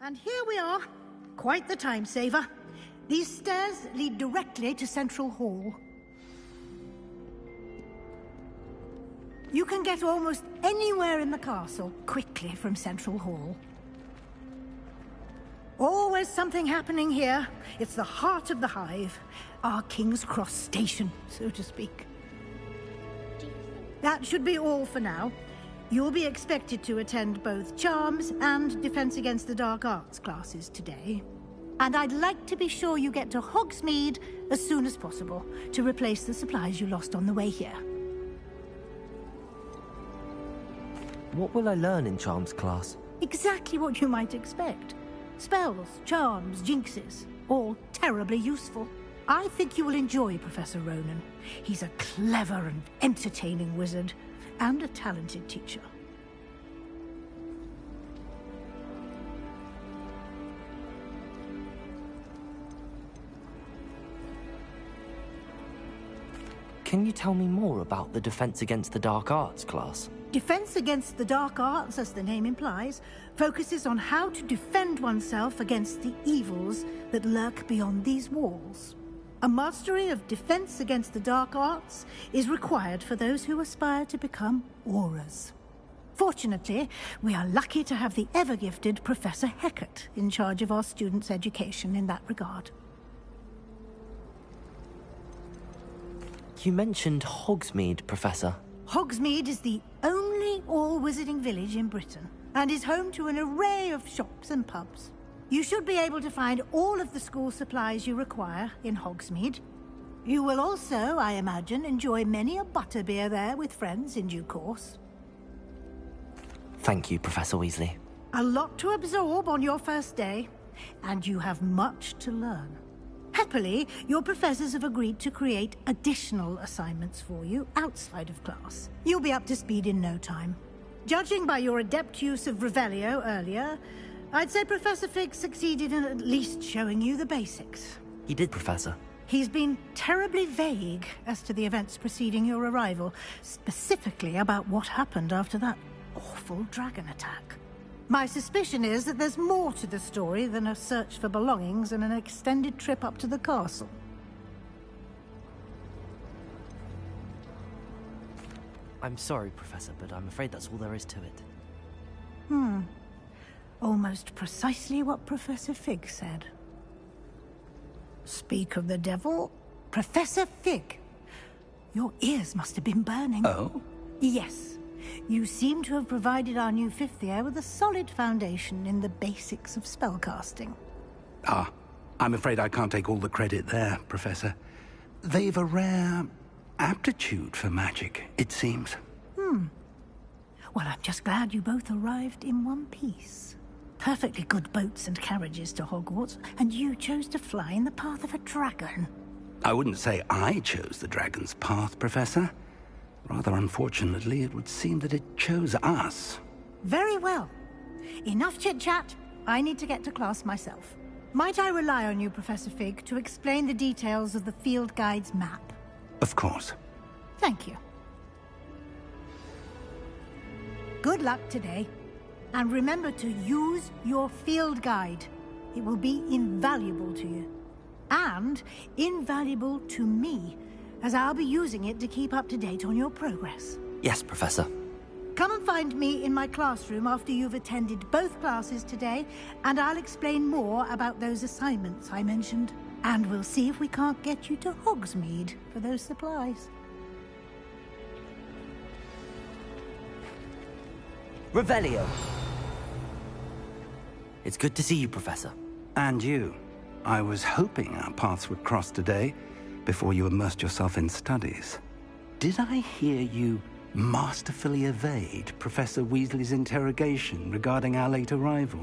And here we are. Quite the time saver. These stairs lead directly to Central Hall. You can get almost anywhere in the castle quickly from Central Hall. Always something happening here. It's the heart of the Hive. Our King's Cross station, so to speak. That should be all for now. You'll be expected to attend both Charms and Defense Against the Dark Arts classes today. And I'd like to be sure you get to Hogsmeade as soon as possible to replace the supplies you lost on the way here. What will I learn in Charms class? Exactly what you might expect. Spells, charms, jinxes, all terribly useful. I think you will enjoy Professor Ronan. He's a clever and entertaining wizard, and a talented teacher. Can you tell me more about the Defense Against the Dark Arts class? Defense Against the Dark Arts, as the name implies, focuses on how to defend oneself against the evils that lurk beyond these walls. A mastery of Defense Against the Dark Arts is required for those who aspire to become Auras. Fortunately, we are lucky to have the ever-gifted Professor Hecat in charge of our students' education in that regard. You mentioned Hogsmeade, Professor. Hogsmeade is the only all-wizarding village in Britain, and is home to an array of shops and pubs. You should be able to find all of the school supplies you require in Hogsmeade. You will also, I imagine, enjoy many a butterbeer there with friends in due course. Thank you, Professor Weasley. A lot to absorb on your first day, and you have much to learn. Happily, your professors have agreed to create additional assignments for you outside of class. You'll be up to speed in no time. Judging by your adept use of Revelio earlier, I'd say Professor Fig succeeded in at least showing you the basics. He did, Professor. He's been terribly vague as to the events preceding your arrival, specifically about what happened after that awful dragon attack. My suspicion is that there's more to the story than a search for belongings and an extended trip up to the castle. I'm sorry, Professor, but I'm afraid that's all there is to it. Almost precisely what Professor Fig said. Speak of the devil, Professor Fig. Your ears must have been burning. Oh? Yes. You seem to have provided our new fifth year with a solid foundation in the basics of spellcasting. Ah, I'm afraid I can't take all the credit there, Professor. They've a rare aptitude for magic, it seems. Well, I'm just glad you both arrived in one piece. Perfectly good boats and carriages to Hogwarts, and you chose to fly in the path of a dragon. I wouldn't say I chose the dragon's path, Professor. Rather unfortunately, it would seem that it chose us. Very well. Enough chit-chat. I need to get to class myself. Might I rely on you, Professor Fig, to explain the details of the field guide's map? Of course. Thank you. Good luck today. And remember to use your field guide. It will be invaluable to you. And invaluable to me, as I'll be using it to keep up to date on your progress. Yes, Professor. Come and find me in my classroom after you've attended both classes today, and I'll explain more about those assignments I mentioned. And we'll see if we can't get you to Hogsmeade for those supplies. Revelio! It's good to see you, Professor. And you. I was hoping our paths would cross today, before you immersed yourself in studies. Did I hear you masterfully evade Professor Weasley's interrogation regarding our late arrival?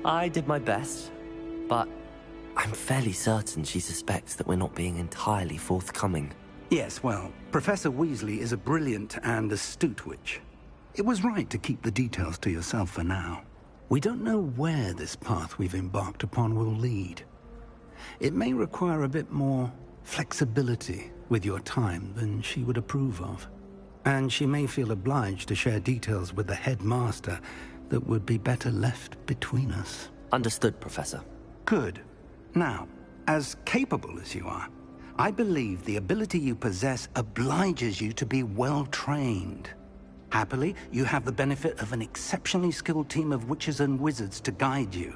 I did my best, but I'm fairly certain she suspects that we're not being entirely forthcoming. Yes, well, Professor Weasley is a brilliant and astute witch. It was right to keep the details to yourself for now. We don't know where this path we've embarked upon will lead. It may require a bit more flexibility with your time than she would approve of. And she may feel obliged to share details with the headmaster that would be better left between us. Understood, Professor. Good. Now, as capable as you are, I believe the ability you possess obliges you to be well trained. Happily, you have the benefit of an exceptionally skilled team of witches and wizards to guide you.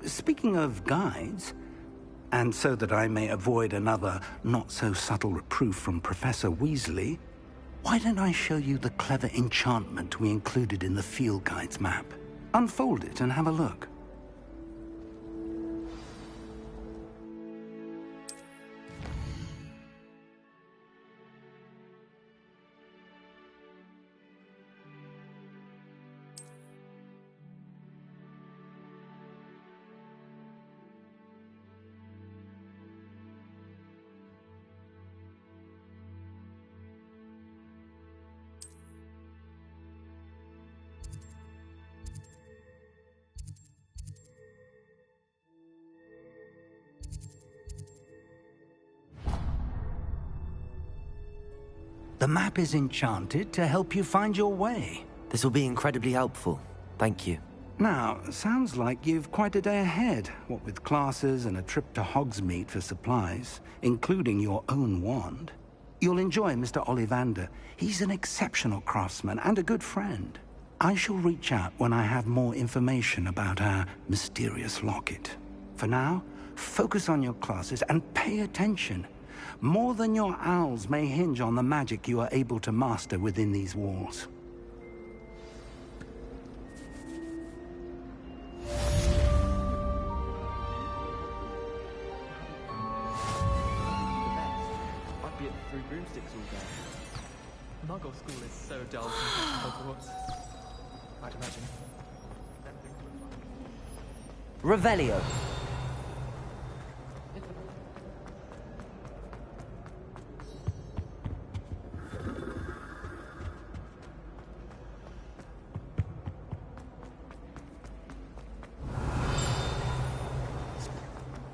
Speaking of guides, and so that I may avoid another not-so-subtle reproof from Professor Weasley, why don't I show you the clever enchantment we included in the field guide's map? Unfold it and have a look. The map is enchanted to help you find your way. This will be incredibly helpful. Thank you. Now, sounds like you've quite a day ahead, what with classes and a trip to Hogsmeade for supplies, including your own wand. You'll enjoy Mr. Ollivander. He's an exceptional craftsman and a good friend. I shall reach out when I have more information about our mysterious locket. For now, focus on your classes and pay attention. More than your owls may hinge on the magic you are able to master within these walls. I'd be at the Three Broomsticks all day. Muggle school is so dull compared to Hogwarts. I'd imagine. Revelio.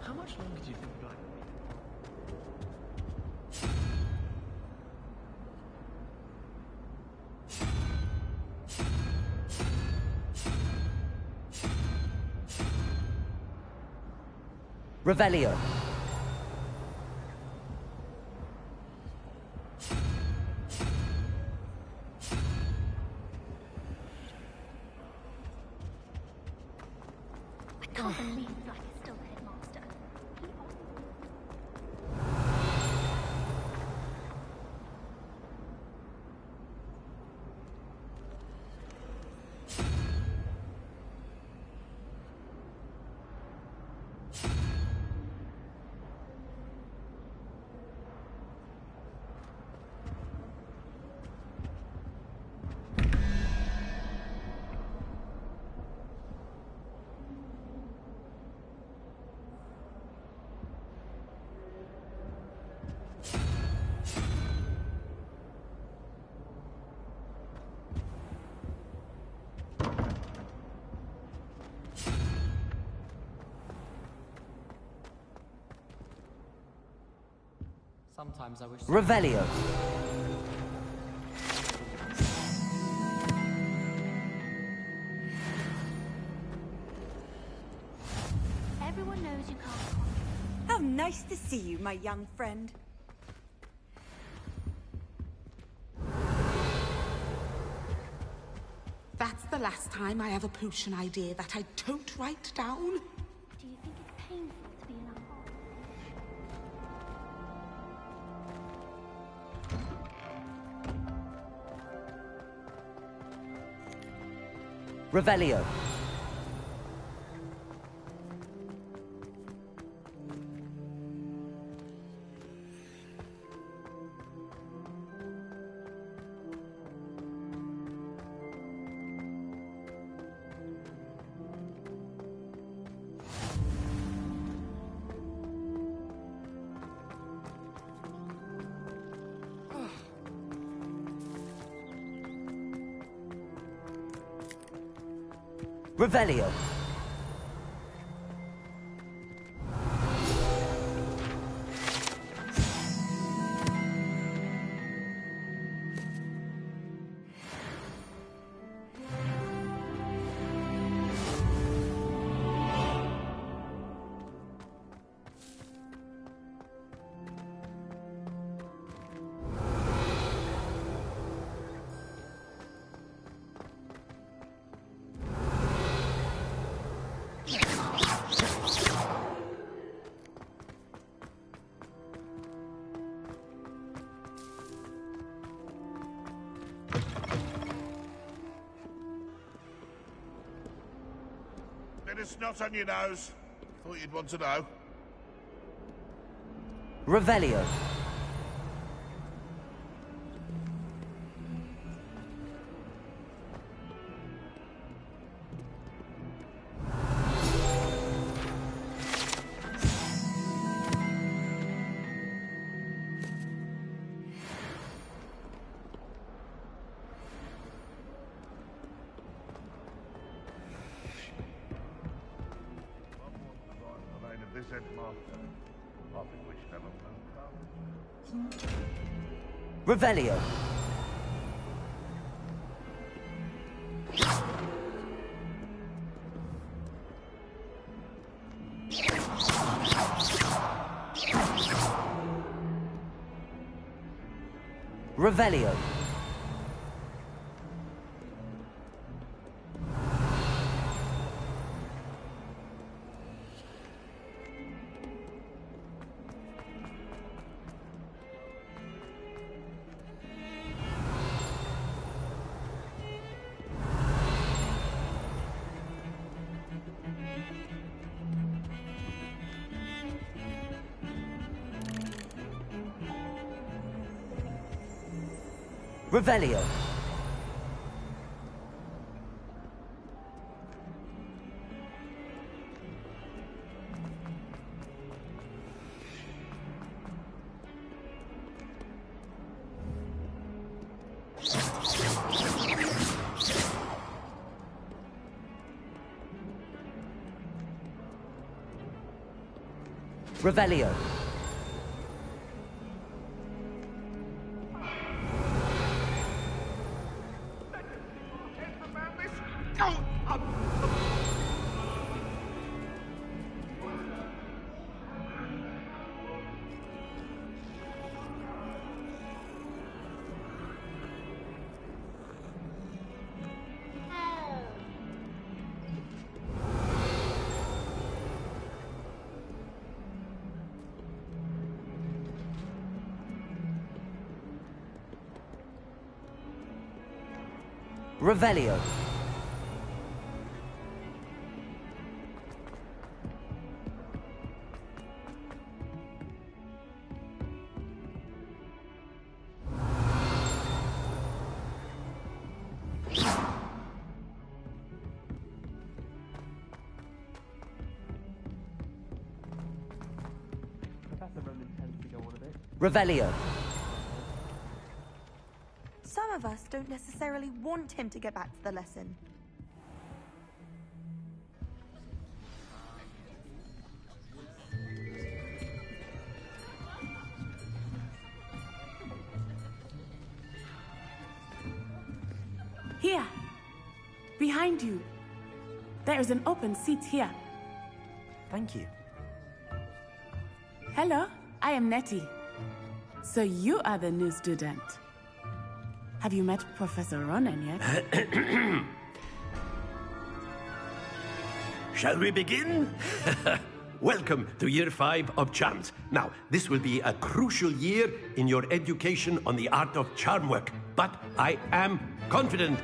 How much longer do you think we'd like? Revelio. I can't believe Black is still the headmaster. Sometimes I wish. Revelio. Everyone knows you can't. How nice to see you, my young friend. That's the last time I have a potion idea that I don't write down. Do you think it's painful to be in a hole? Revelio. Revelio. Bit of snot on your nose. Thought you'd want to know. Revelio. Revelio. Revelio. Revelio. Revelio. Revelio. Professor Ronan tends to go on a bit. Revelio. Some of us don't necessarily want him to get back to the lesson. Here. Behind you. There is an open seat here. Thank you. Hello, I am Nettie. So you are the new student. Have you met Professor Ronan yet? Shall we begin? Welcome to Year 5 of Charms. Now, this will be a crucial year in your education on the art of charm work, but I am confident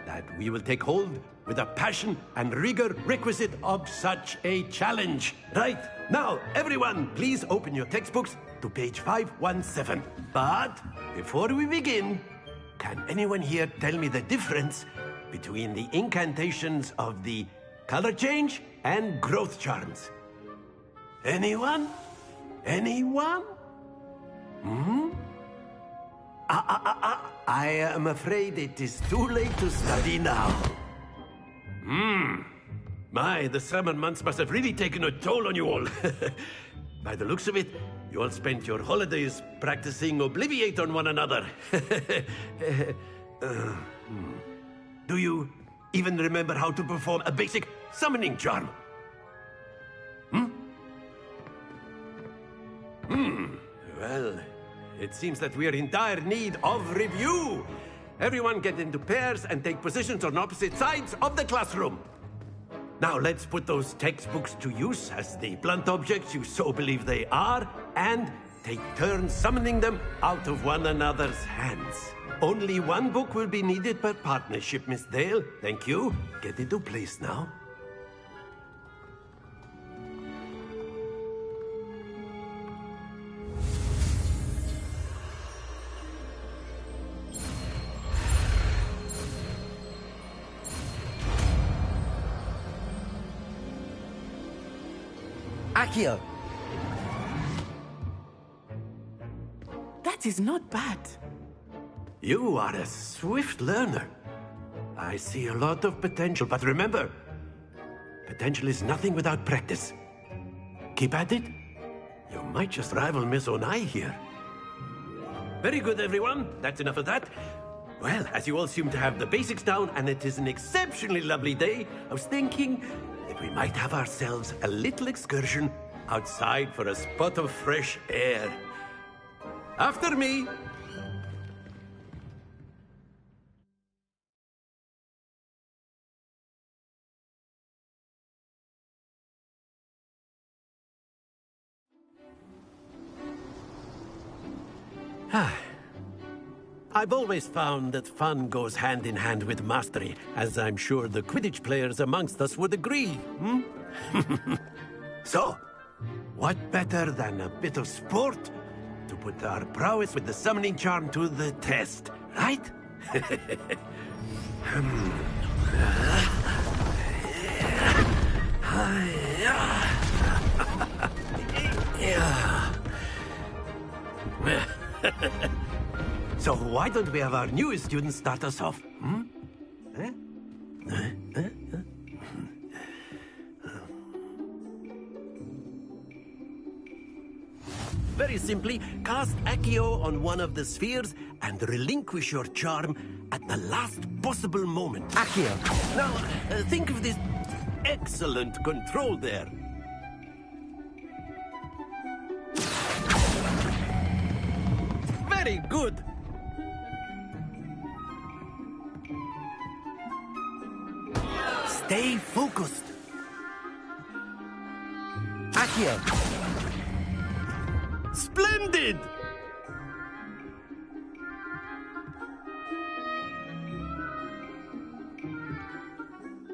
that we will take hold with the passion and rigor requisite of such a challenge. Right, now, everyone, please open your textbooks to page 517. But before we begin, can anyone here tell me the difference between the incantations of the color change and growth charms? Anyone? Anyone? I am afraid it is too late to study now. My, the summer months must have really taken a toll on you all. By the looks of it, you all spent your holidays practicing Obliviate on one another. Do you even remember how to perform a basic summoning charm? Well, it seems that we are in dire need of review. Everyone get into pairs and take positions on opposite sides of the classroom. Now let's put those textbooks to use as the blunt objects you so believe they are, and take turns summoning them out of one another's hands. Only one book will be needed per partnership, Miss Dale. Thank you. Get into place now. Accio! That is not bad. You are a swift learner. I see a lot of potential, but remember, potential is nothing without practice. Keep at it. You might just rival Miss Onai here. Very good, everyone. That's enough of that. Well, as you all seem to have the basics down, and it is an exceptionally lovely day, I was thinking that we might have ourselves a little excursion outside for a spot of fresh air. After me. I've always found that fun goes hand in hand with mastery, as I'm sure the Quidditch players amongst us would agree, hmm? So, what better than a bit of sport to put our prowess with the summoning charm to the test, right? So why don't we have our newest student start us off? Hmm? Very simply, cast Accio on one of the spheres and relinquish your charm at the last possible moment. Accio! Now, think of this excellent control there. Very good! Stay focused. Accio. Splendid!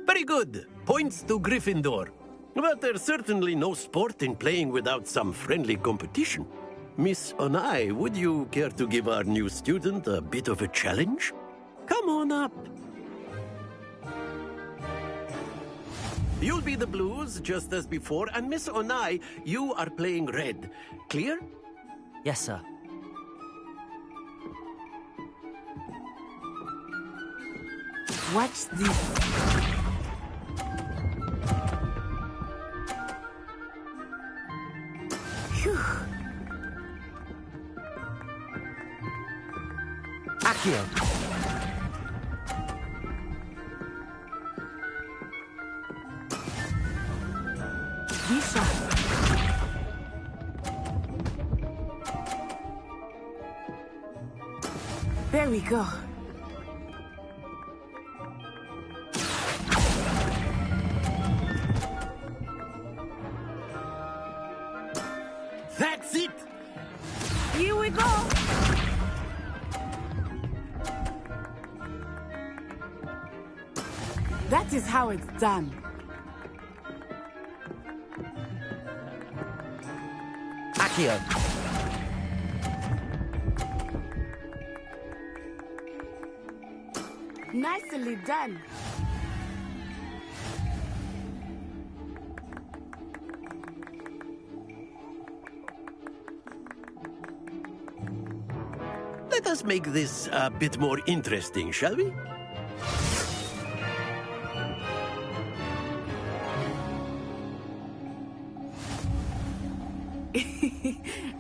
Very good. Points to Gryffindor. But there's certainly no sport in playing without some friendly competition. Miss Onai, would you care to give our new student a bit of a challenge? Come on up. You'll be the blues, just as before, and Miss Onai, you are playing red. Clear? Yes, sir. Watch this. Phew. Accio. Be sharp. There we go. That's it! Here we go! That is how it's done. Accio. Nicely done. Let us make this a bit more interesting, shall we?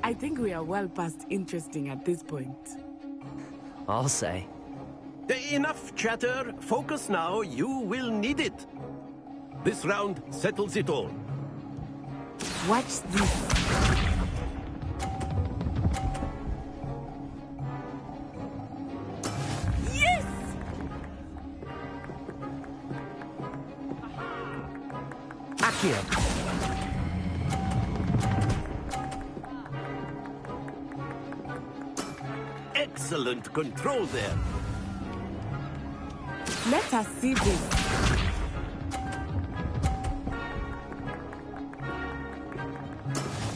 I think we are well past interesting at this point. I'll say. Enough chatter. Focus now. You will need it. This round settles it all. Watch this. Yes! Accio. Excellent control there. Let us see this.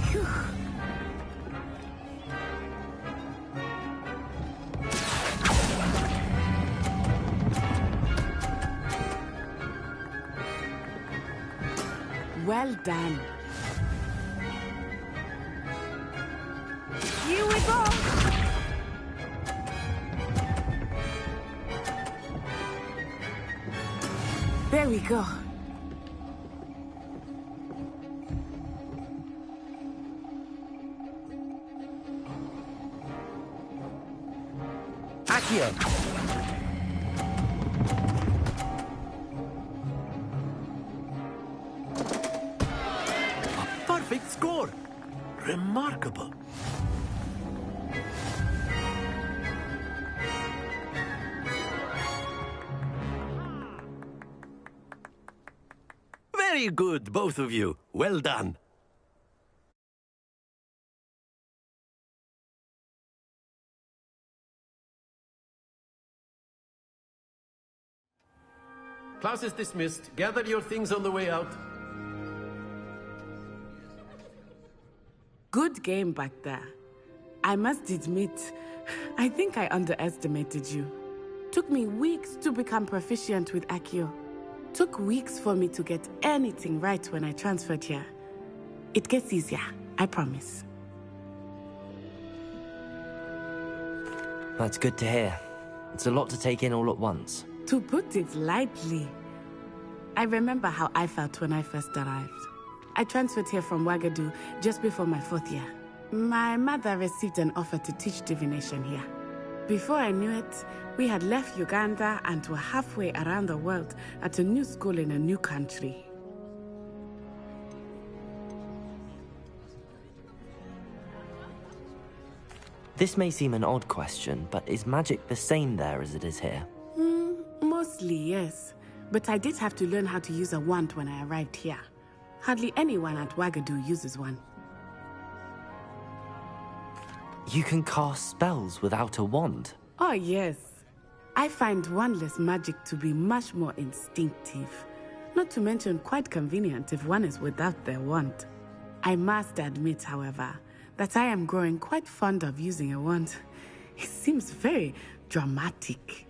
Phew. Well done. Here we go! There we go. Accio! Perfect score! Remarkable. Very good, both of you. Well done. Class is dismissed. Gather your things on the way out. Good game back there. I must admit, I think I underestimated you. Took me weeks to become proficient with Accio. Took weeks for me to get anything right when I transferred here. It gets easier, I promise. That's good to hear. It's a lot to take in all at once. To put it lightly, I remember how I felt when I first arrived. I transferred here from Ouagadougou just before my 4th year. My mother received an offer to teach divination here. Before I knew it, we had left Uganda and were halfway around the world at a new school in a new country. This may seem an odd question, but is magic the same there as it is here? Mostly, yes. But I did have to learn how to use a wand when I arrived here. Hardly anyone at Ouagadougou uses one. You can cast spells without a wand? Oh, yes. I find wandless magic to be much more instinctive. Not to mention quite convenient if one is without their wand. I must admit, however, that I am growing quite fond of using a wand. It seems very dramatic.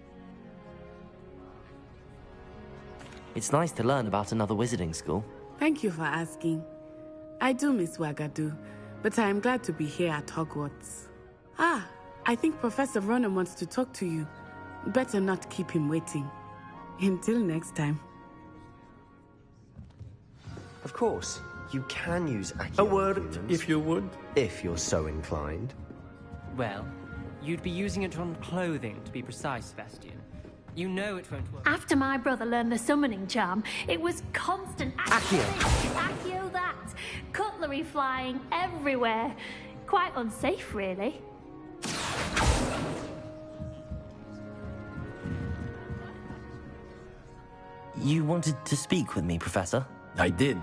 It's nice to learn about another wizarding school. Thank you for asking. I do miss Ouagadougou, but I am glad to be here at Hogwarts. Ah, I think Professor Ronan wants to talk to you. Better not keep him waiting. Until next time. Of course, you can use Accio. A word, if you would. If you're so inclined. Well, you'd be using it on clothing, to be precise, Sebastian. You know it won't work. After my brother learned the summoning charm, it was constant Accio this, Accio that. Cutlery flying everywhere. Quite unsafe, really. You wanted to speak with me, Professor? I did.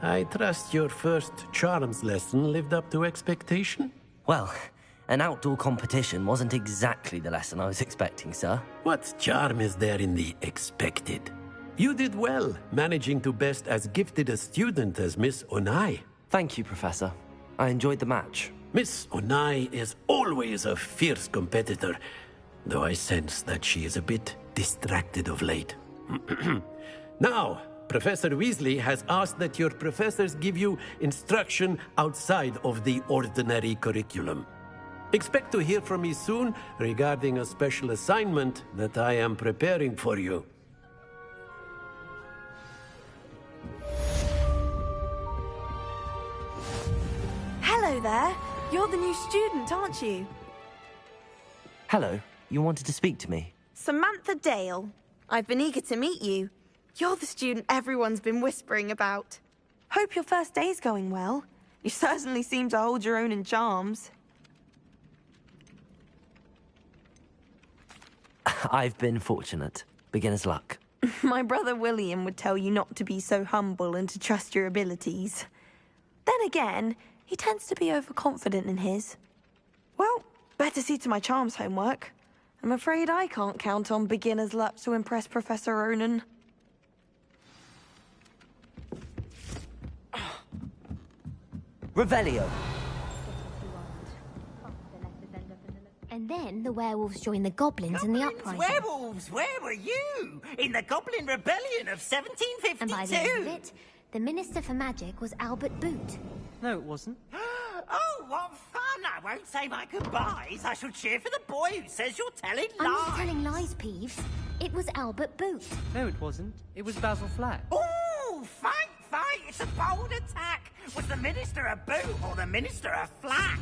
I trust your first charms lesson lived up to expectation? Well, an outdoor competition wasn't exactly the lesson I was expecting, sir. What charm is there in the expected? You did well, managing to best as gifted a student as Miss Onai. Thank you, Professor. I enjoyed the match. Miss Onai is always a fierce competitor, though I sense that she is a bit distracted of late. Now, Professor Weasley has asked that your professors give you instruction outside of the ordinary curriculum. Expect to hear from me soon regarding a special assignment that I am preparing for you. Hello there. You're the new student, aren't you? Hello. You wanted to speak to me? Samantha Dale. I've been eager to meet you. You're the student everyone's been whispering about. Hope your first day's going well. You certainly seem to hold your own in charms. I've been fortunate. Beginner's luck. My brother William would tell you not to be so humble and to trust your abilities. Then again, he tends to be overconfident in his. Well, better see to my charms homework. I'm afraid I can't count on beginner's luck to impress Professor Ronan. Revelio. And then the werewolves joined the goblins in the uprising. Werewolves, where were you? In the Goblin Rebellion of 1752? And by the end of it, the Minister for Magic was Albert Boot. No, it wasn't. Oh, what fun! I won't say my goodbyes. I shall cheer for the boy who says you're telling I'm lies. not telling lies, Peeves. It was Albert Boot. No, it wasn't. It was Basil Flack. Ooh, fight! It's a bold attack. Was the Minister a boot or the Minister a flack?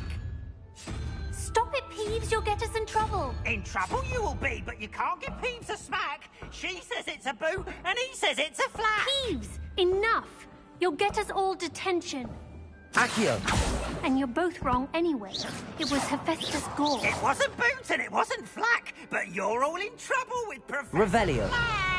Stop it, Peeves. You'll get us in trouble. In trouble you will be, but you can't give Peeves a smack. She says it's a boot, and he says it's a flack. Peeves, enough. You'll get us all detention. Accio! And you're both wrong anyway. It was Hephaestus Gore. It wasn't boot and it wasn't flack, but you're all in trouble with Professor Revelio. Flack.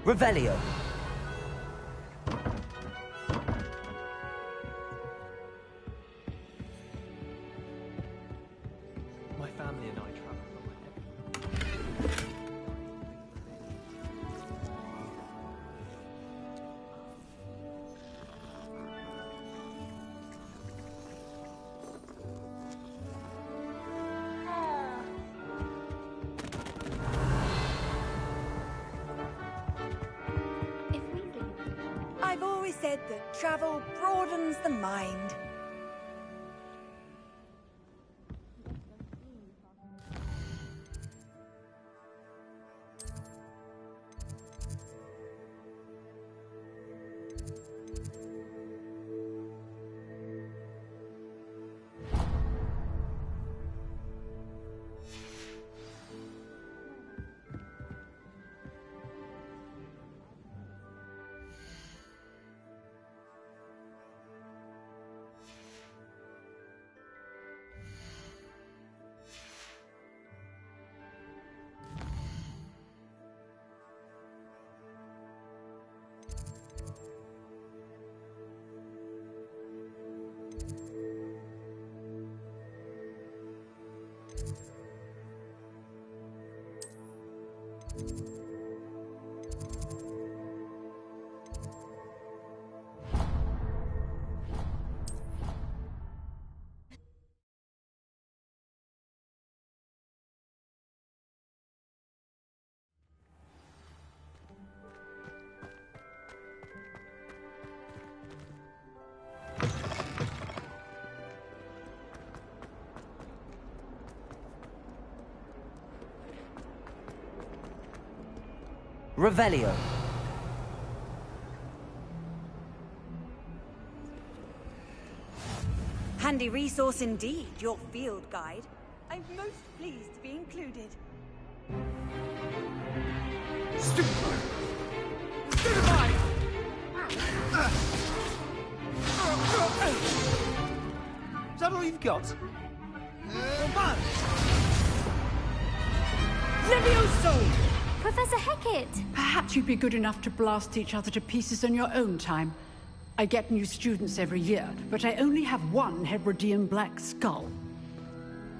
Revelio. My family and I travel from I've always said that travel broadens the mind. Revelio. Handy resource indeed, your field guide. I'm most pleased to be included. Stupefy! Is that all you've got? Levioso! Professor Hecat! Perhaps you'd be good enough to blast each other to pieces on your own time. I get new students every year, but I only have one Hebridean black skull.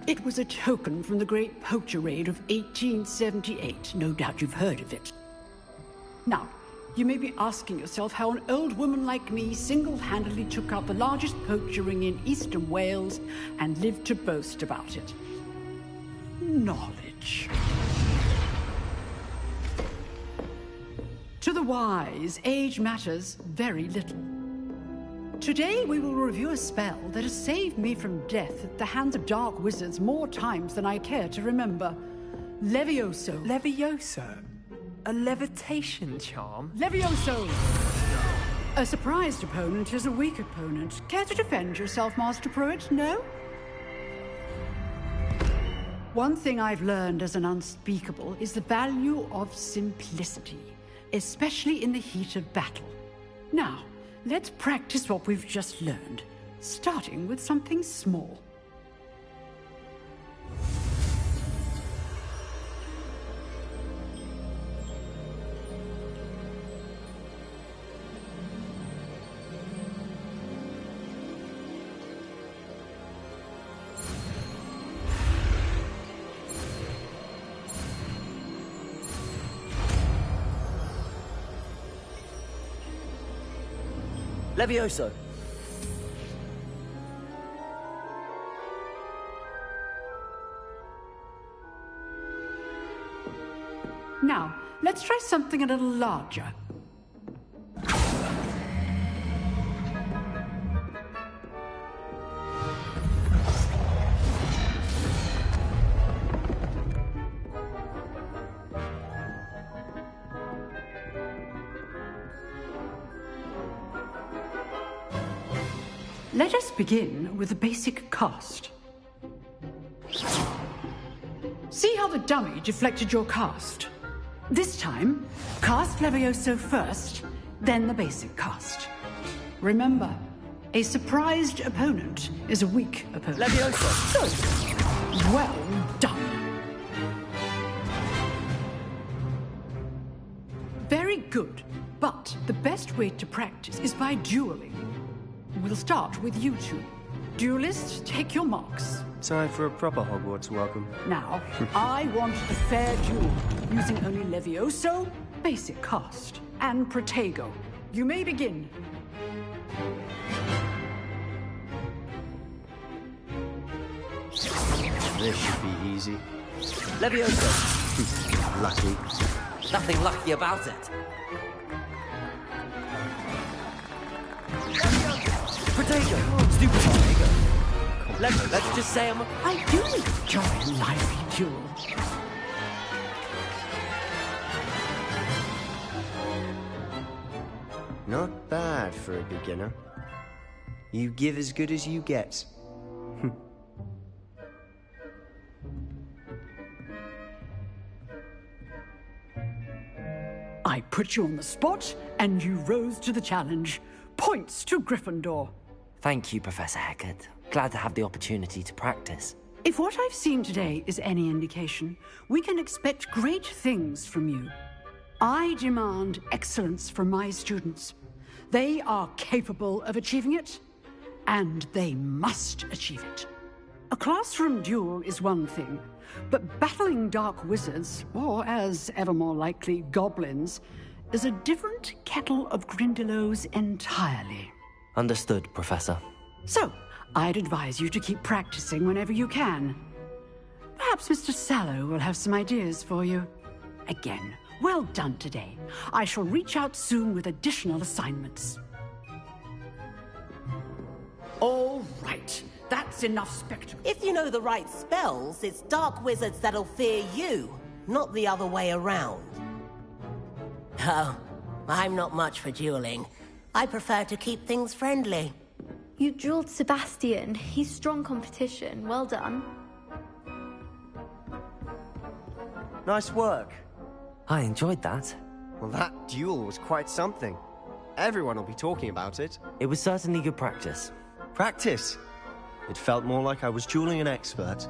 It was a token from the Great Poacher Raid of 1878. No doubt you've heard of it. Now, you may be asking yourself how an old woman like me single-handedly took out the largest poacher ring in eastern Wales and lived to boast about it. Knowledge. To the wise, age matters very little. Today we will review a spell that has saved me from death at the hands of dark wizards more times than I care to remember. Levioso. Levioso? A levitation charm? Levioso! A surprised opponent is a weak opponent. Care to defend yourself, Master Pruitt? No? One thing I've learned as an unspeakable is the value of simplicity, especially in the heat of battle. Now, let's practice what we've just learned, starting with something small. Levioso! Now, let's try something a little larger. Let us begin with the basic cast. See how the dummy deflected your cast? This time, cast Levioso first, then the basic cast. Remember, a surprised opponent is a weak opponent. Levioso! Good. Well done. Very good, but the best way to practice is by dueling. We'll start with you two. Duelists, take your marks. Time for a proper Hogwarts welcome. Now, I want a fair duel, using only Levioso, basic cast, and Protego. You may begin. This should be easy. Levioso! Lucky. Nothing lucky about it. Protego! Stupid Protego! Let's just say I do enjoy a lively duel. Not bad for a beginner. You give as good as you get. I put you on the spot, and you rose to the challenge. Points to Gryffindor. Thank you, Professor Hecat. Glad to have the opportunity to practice. If what I've seen today is any indication, we can expect great things from you. I demand excellence from my students. They are capable of achieving it, and they must achieve it. A classroom duel is one thing, but battling dark wizards, or as ever more likely, goblins, is a different kettle of Grindylows entirely. Understood, Professor. So, I'd advise you to keep practicing whenever you can. Perhaps Mr. Sallow will have some ideas for you. Again, well done today. I shall reach out soon with additional assignments. All right. That's enough spectacle. If you know the right spells, it's dark wizards that'll fear you, not the other way around. Oh, I'm not much for dueling. I prefer to keep things friendly. You dueled Sebastian. He's strong competition. Well done. Nice work. I enjoyed that. Well, that duel was quite something. Everyone will be talking about it. It was certainly good practice. Practice? It felt more like I was dueling an expert.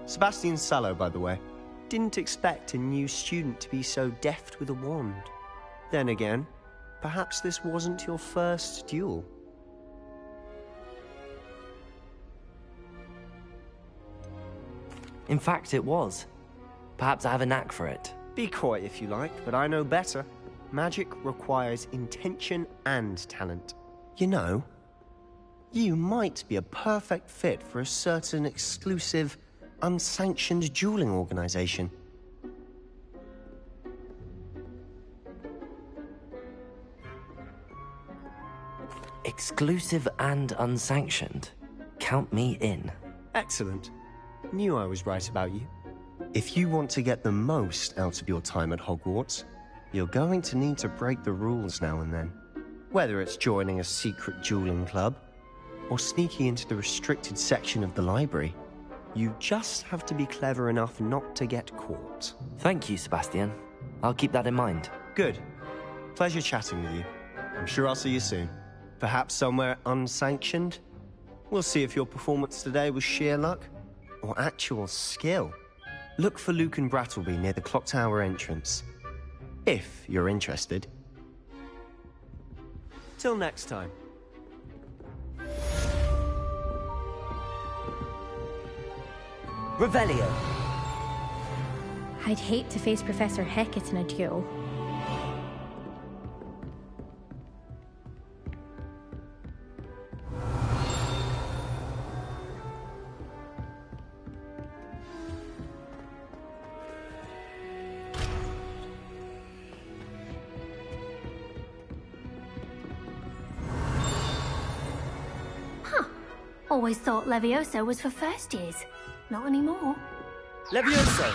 Sebastian Sallow, by the way. Didn't expect a new student to be so deft with a wand. Then again, perhaps this wasn't your first duel. In fact, it was. Perhaps I have a knack for it. Be coy if you like, but I know better. Magic requires intention and talent. You know, you might be a perfect fit for a certain exclusive, unsanctioned dueling organization. Exclusive and unsanctioned. Count me in. Excellent. Knew I was right about you. If you want to get the most out of your time at Hogwarts, you're going to need to break the rules now and then. Whether it's joining a secret dueling club, or sneaking into the restricted section of the library, you just have to be clever enough not to get caught. Thank you, Sebastian. I'll keep that in mind. Good. Pleasure chatting with you. I'm sure I'll see you soon. Perhaps somewhere unsanctioned? We'll see if your performance today was sheer luck, or actual skill. Look for Luke and Brattleby near the clock tower entrance. If you're interested. Till next time. Revelio. I'd hate to face Professor Hecat in a duel. always thought Levioso was for first years. Not anymore. Levioso!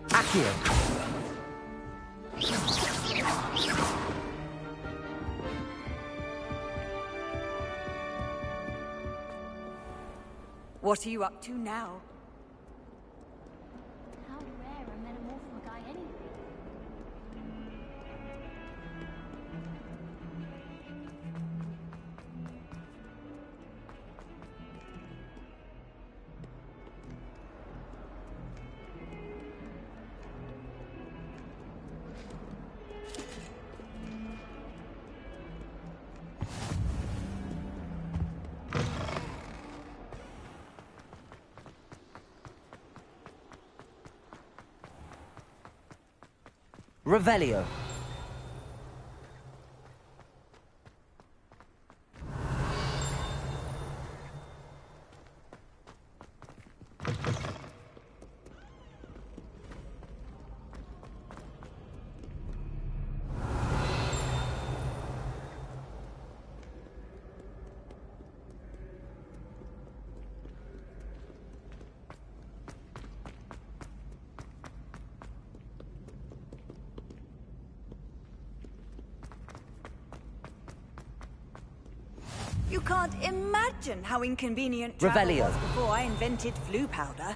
Accio! What are you up to now? How rare a metamorpho guy anyway. Revelio. You can't imagine how inconvenient travel Revelio. was before I invented flu powder.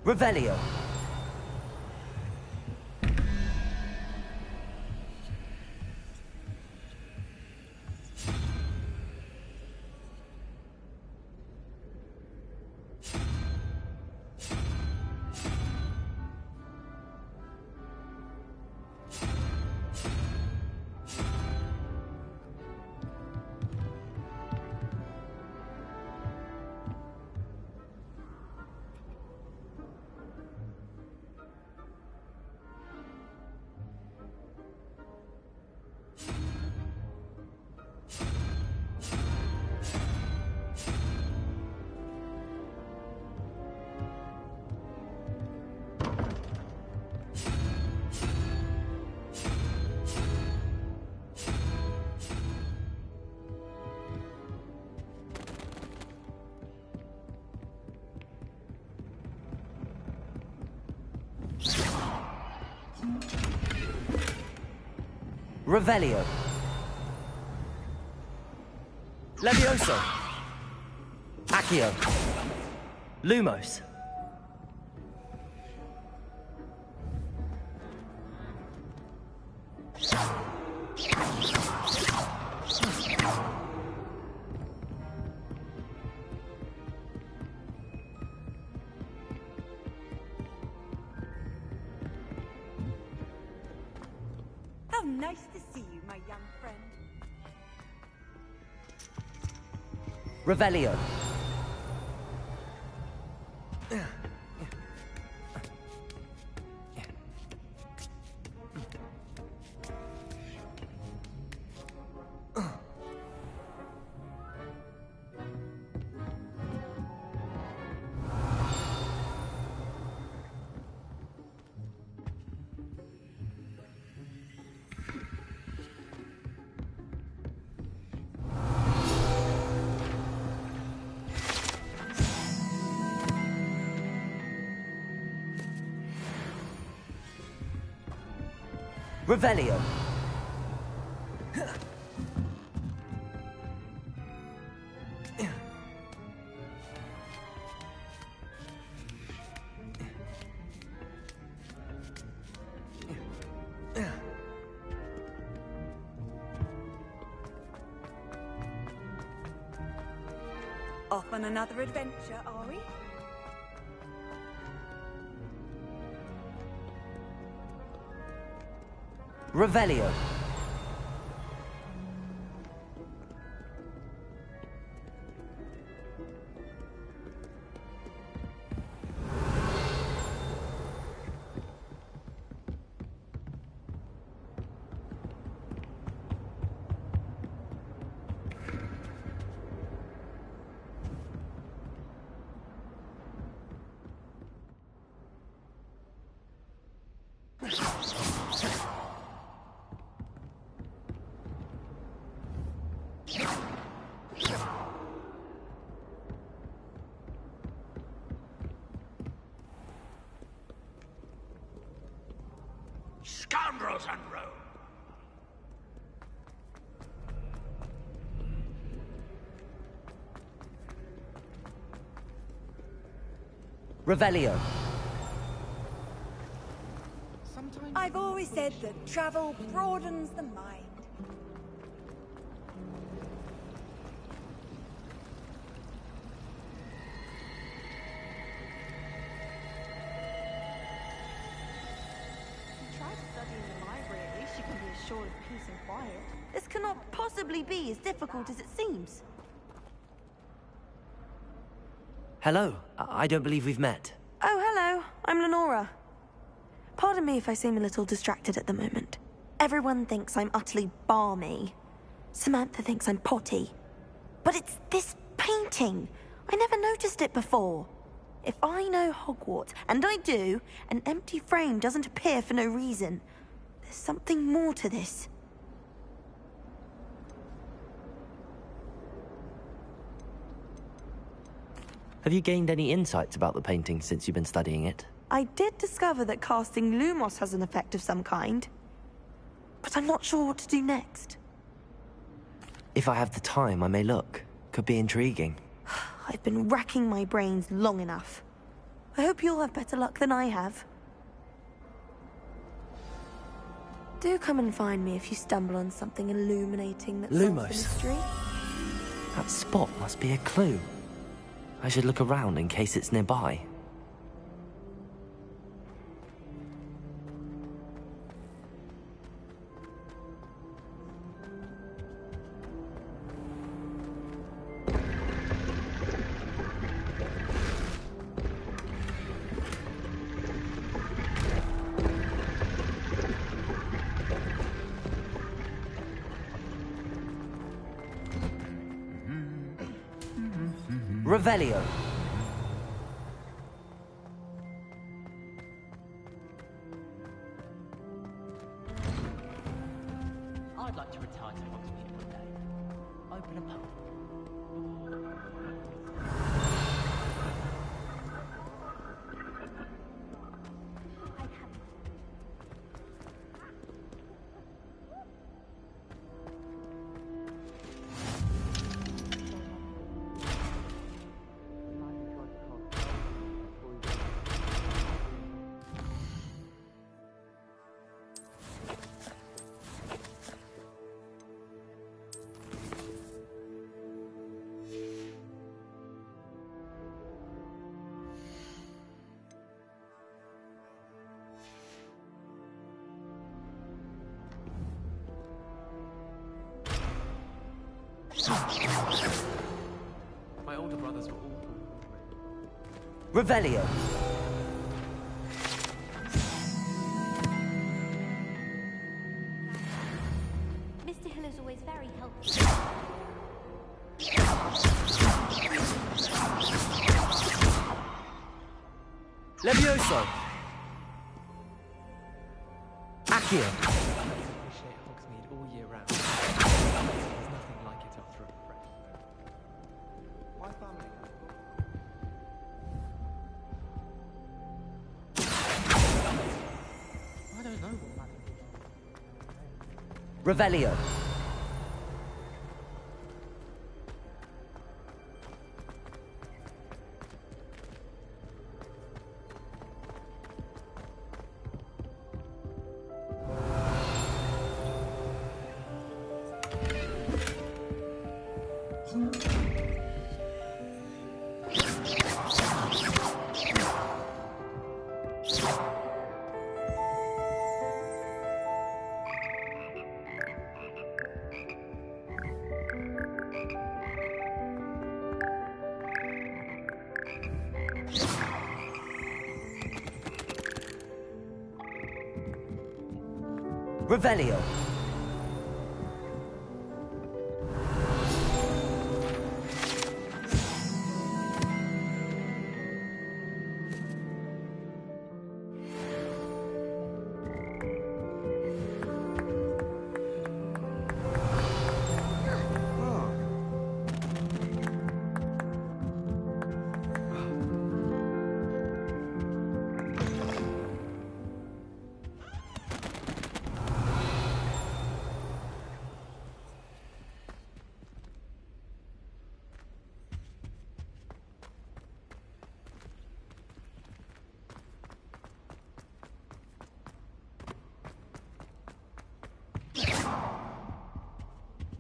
Revelio. Revelio. Levioso. Accio. Lumos. How nice to see you, my young friend. Revelio. Revelio. Off on another adventure, are we? Revelio. Scoundrels and rogue! Revelio. I've always said that travel broadens the mind. If you try to study in the library, at least you can be assured of peace and quiet. This cannot possibly be as difficult as it seems. Hello. I don't believe we've met. Oh, hello. I'm Lenora. Pardon me if I seem a little distracted at the moment. Everyone thinks I'm utterly balmy. Samantha thinks I'm potty. But it's this painting. I never noticed it before. If I know Hogwarts, and I do, an empty frame doesn't appear for no reason. There's something more to this. Have you gained any insights about the painting since you've been studying it? I did discover that casting Lumos has an effect of some kind. But I'm not sure what to do next. If I have the time, I may look. Could be intriguing. I've been racking my brains long enough. I hope you'll have better luck than I have. Do come and find me if you stumble on something illuminating that solves the Lumos. mystery. That spot must be a clue. I should look around in case it's nearby. Revelio. I'd like to retire to Hogsmeade one day. Open a pub. My older brothers were all... Revelio. Mr. Hill is always very helpful. Levioso. Accio. appreciate Hogsmeade all year round. There's nothing like it after a fresh. Why family? I don't know what matters. Revelio. Revelio.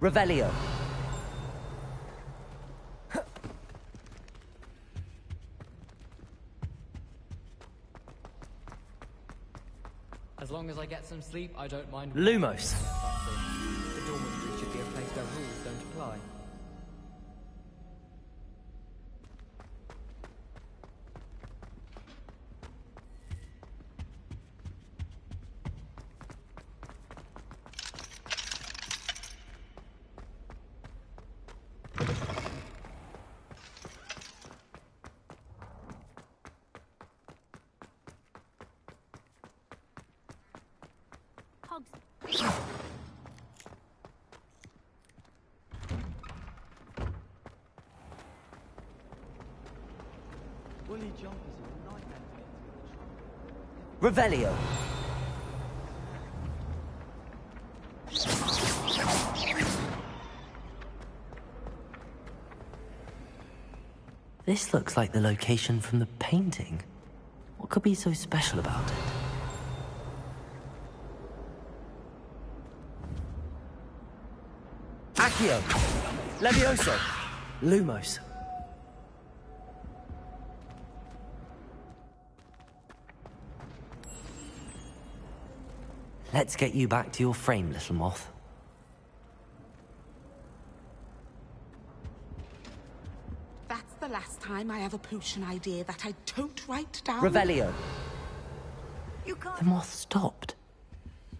Revelio. As long as I get some sleep, I don't mind. Lumos. The dormitory should be a place where rules don't apply. Woolly jumpers are a nightmare to get to. Revelio. This looks like the location from the painting. What could be so special about it? Accio! Levioso! Lumos. Let's get you back to your frame, little moth. That's the last time I have a potion idea that I don't write down. Revelio. The moth stopped.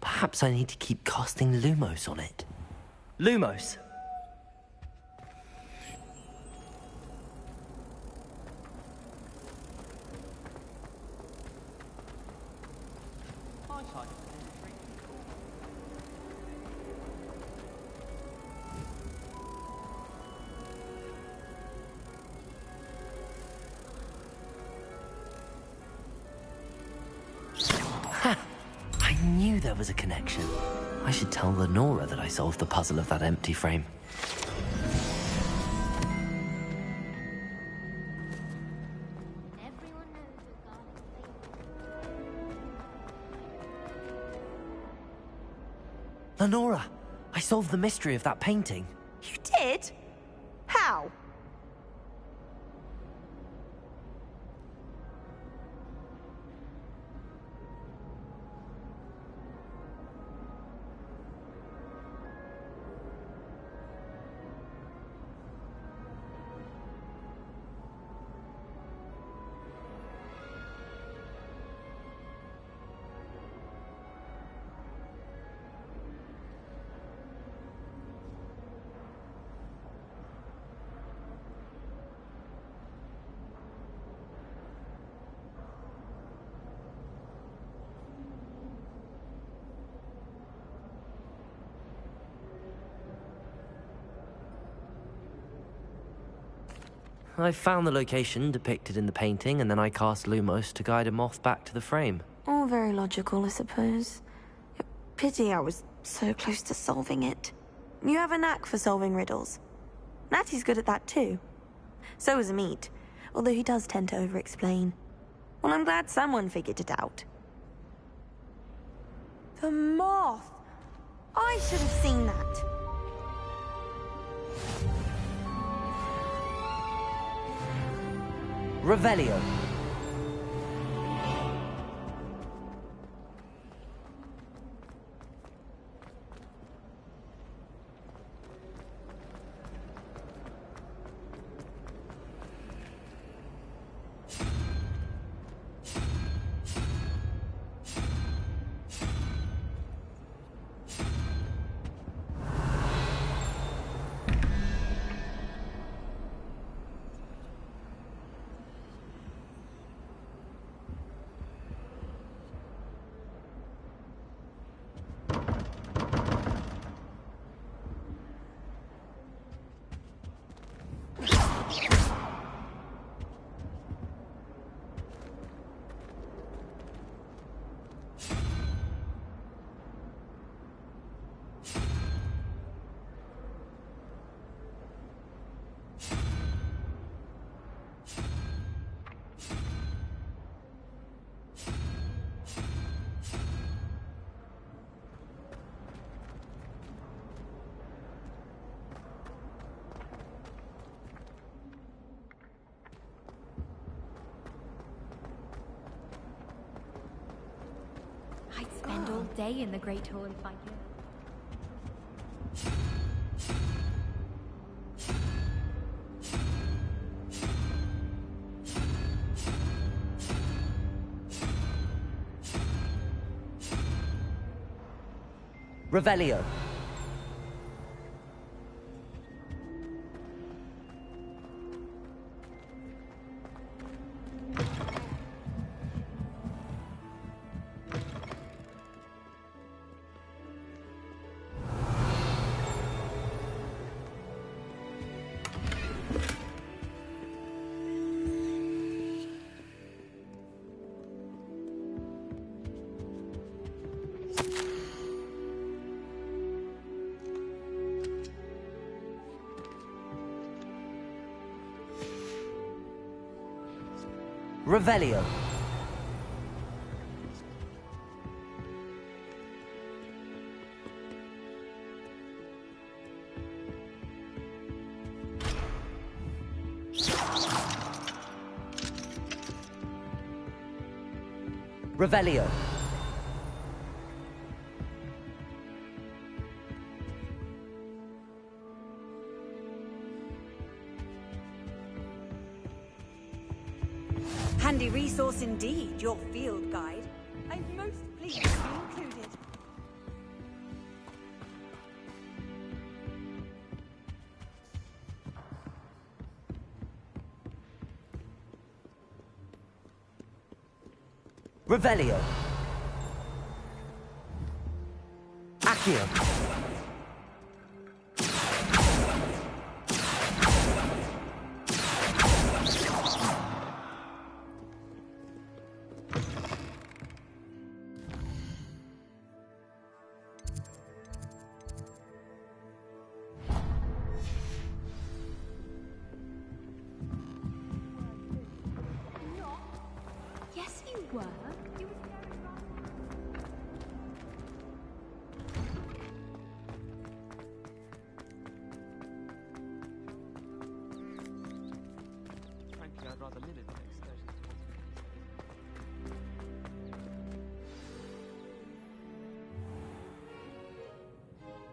Perhaps I need to keep casting Lumos on it. Lumos. I knew there was a connection. I should tell Lenora that I solved the puzzle of that empty frame. Lenora, I solved the mystery of that painting. You did? How? I found the location depicted in the painting, and then I cast Lumos to guide a moth back to the frame. All very logical, I suppose. Pity I was so close to solving it. You have a knack for solving riddles. Natty's good at that too. So is Amit, although he does tend to over-explain. Well, I'm glad someone figured it out. The moth! I should have seen that. Revelio. spend all day in the Great Hall if I could. Revelio. Revelio. Revelio. Handy resource indeed, your field guide. I'm most pleased to be included. Revelio. Accio. Yes, you were. Frankly, I'd rather limit my excursions to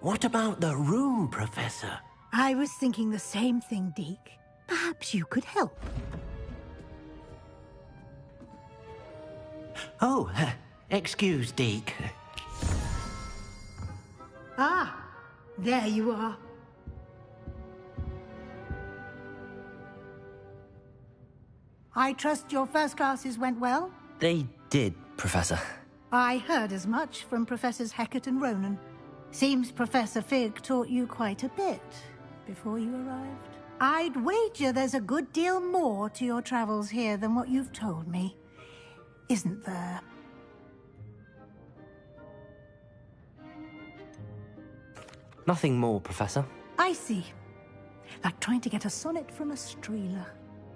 What about the room, Professor? I was thinking the same thing, Deke. Perhaps you could help. Oh, excuse, Deke. Ah, there you are. I trust your first classes went well? They did, Professor. I heard as much from Professors Hecat and Ronan. Seems Professor Fig taught you quite a bit before you arrived. I'd wager there's a good deal more to your travels here than what you've told me. Isn't there? Nothing more, Professor. I see. Like trying to get a sonnet from a streeler.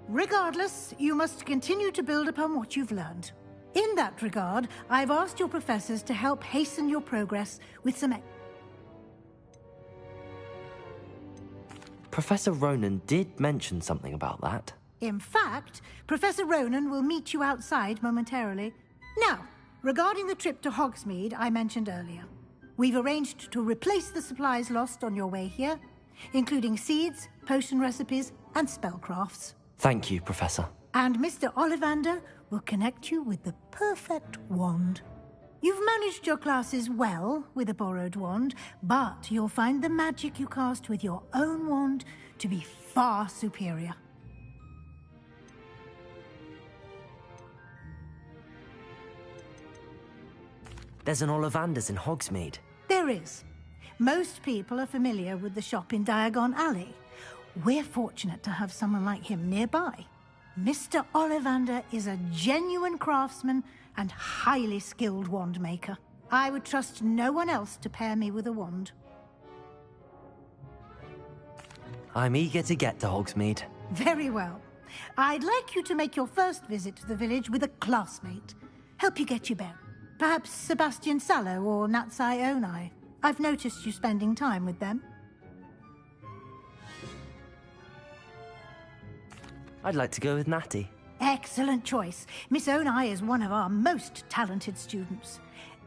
Regardless, you must continue to build upon what you've learned. In that regard, I've asked your professors to help hasten your progress with some... Professor Ronan did mention something about that. In fact, Professor Ronan will meet you outside momentarily. Now, regarding the trip to Hogsmeade I mentioned earlier, we've arranged to replace the supplies lost on your way here, including seeds, potion recipes, and spellcrafts. Thank you, Professor. And Mr. Ollivander will connect you with the perfect wand. You've managed your classes well with a borrowed wand, but you'll find the magic you cast with your own wand to be far superior. There's an Ollivander's in Hogsmeade. There is. Most people are familiar with the shop in Diagon Alley. We're fortunate to have someone like him nearby. Mr. Ollivander is a genuine craftsman and highly skilled wand maker. I would trust no one else to pair me with a wand. I'm eager to get to Hogsmeade. Very well. I'd like you to make your first visit to the village with a classmate. Help you get your bearings. Perhaps Sebastian Sallow or Natsai Onai. I've noticed you spending time with them. I'd like to go with Natty. Excellent choice. Miss Onai is one of our most talented students.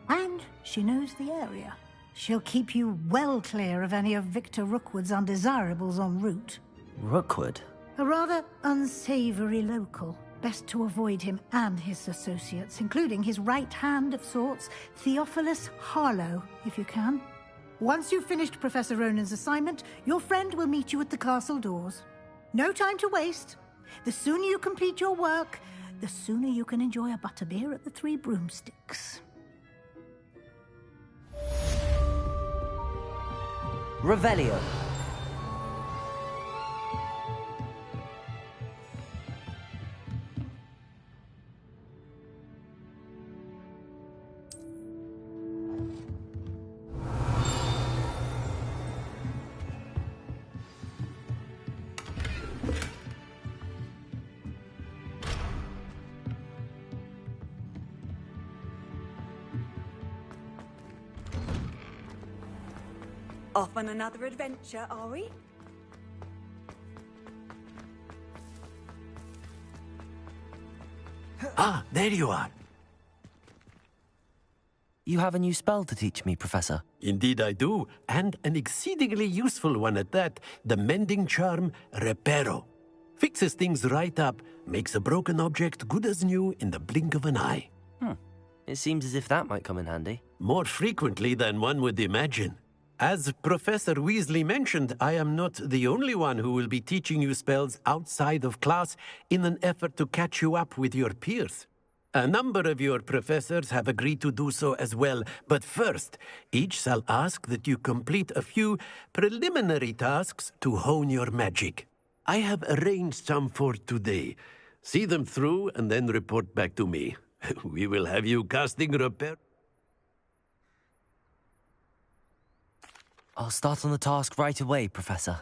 And she knows the area. She'll keep you well clear of any of Victor Rookwood's undesirables en route. Rookwood? A rather unsavory local. Best to avoid him and his associates, including his right hand of sorts, Theophilus Harlow, if you can. Once you've finished Professor Ronan's assignment, your friend will meet you at the castle doors. No time to waste. The sooner you complete your work, the sooner you can enjoy a butterbeer at the Three Broomsticks. Revelio. Off on another adventure, are we? Ah, there you are. You have a new spell to teach me, Professor. Indeed I do, and an exceedingly useful one at that. The mending charm, Reparo. Fixes things right up, makes a broken object good as new in the blink of an eye. It seems as if that might come in handy. More frequently than one would imagine. As Professor Weasley mentioned, I am not the only one who will be teaching you spells outside of class in an effort to catch you up with your peers. A number of your professors have agreed to do so as well, but first, each shall ask that you complete a few preliminary tasks to hone your magic. I have arranged some for today. See them through and then report back to me. We will have you casting repair. I'll start on the task right away, Professor.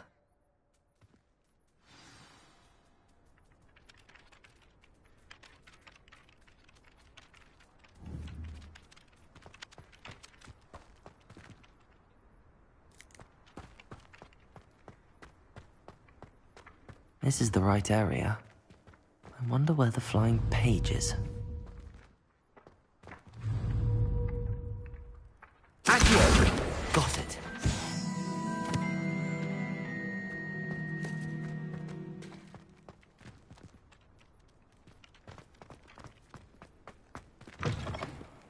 This is the right area. I wonder where the flying page is. Accio! Got it.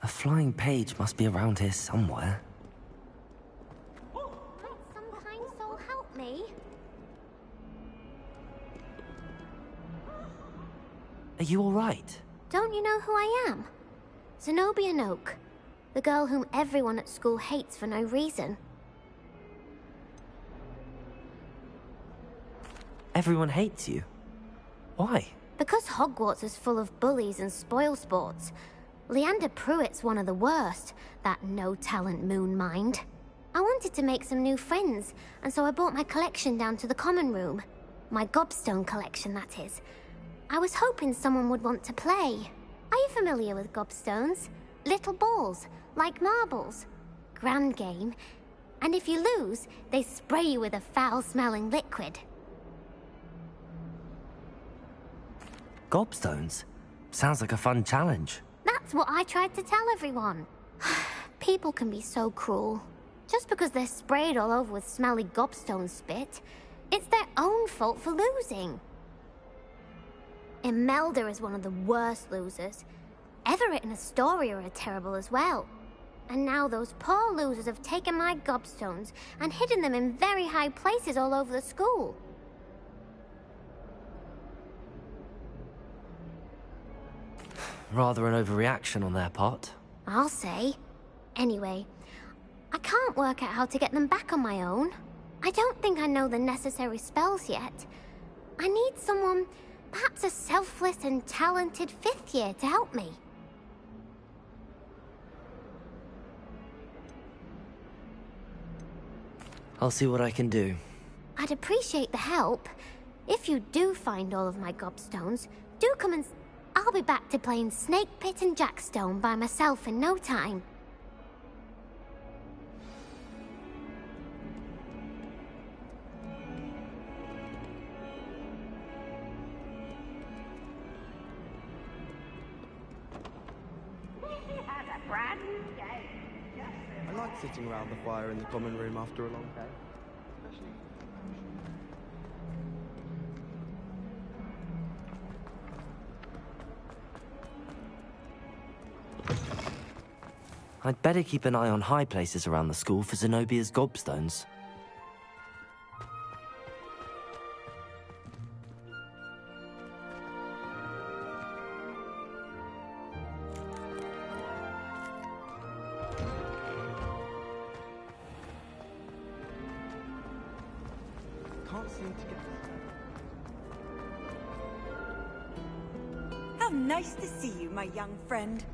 A flying page must be around here somewhere. Let some kind soul help me. Are you all right? Don't you know who I am? Zenobia Noak. The girl whom everyone at school hates for no reason. Everyone hates you. Why? Because Hogwarts is full of bullies and spoilsports. Leander Pruitt's one of the worst, that no-talent moon mind. I wanted to make some new friends, and so I brought my collection down to the common room. My gobstone collection, that is. I was hoping someone would want to play. Are you familiar with gobstones? Little balls, like marbles. Grand game. And if you lose, they spray you with a foul-smelling liquid. Gobstones? Sounds like a fun challenge. That's what I tried to tell everyone. People can be so cruel. Just because they're sprayed all over with smelly gobstone spit, it's their own fault for losing. Imelda is one of the worst losers. Everett and Astoria are terrible as well. And now those poor losers have taken my gobstones and hidden them in very high places all over the school. Rather an overreaction on their part. I'll say. Anyway, I can't work out how to get them back on my own. I don't think I know the necessary spells yet. I need someone, perhaps a selfless and talented fifth year to help me. I'll see what I can do. I'd appreciate the help. If you do find all of my gobstones, do come and... I'll be back to playing Snake Pit and Jackstone by myself in no time. This has a brand new day. like sitting around the fire in the common room after a long day. Especially... I'd better keep an eye on high places around the school for Zenobia's gobstones. Can't seem to get... How nice to see you, my young friend.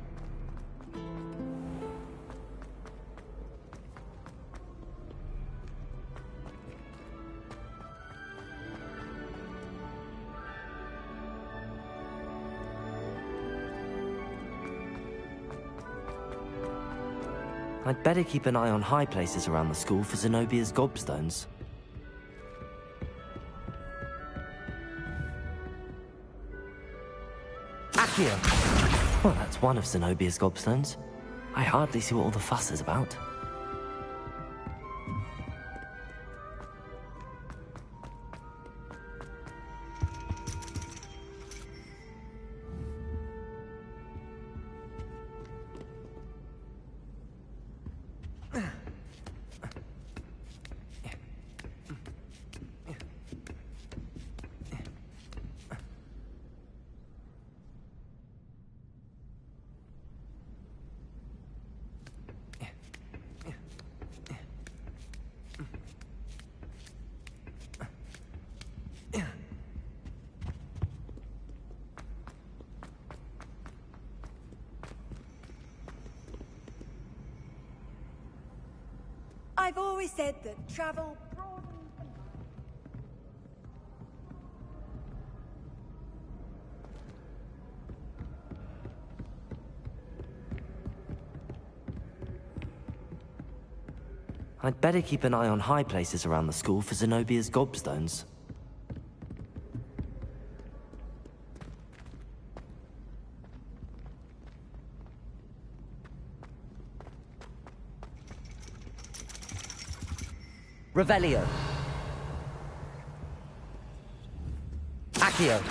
I'd better keep an eye on high places around the school for Zenobia's gobstones. Accio! Well, that's one of Zenobia's gobstones. I hardly see what all the fuss is about. I've always said that travel broadens the mind. I'd better keep an eye on high places around the school for Zenobia's gobstones. Revelio. Accio.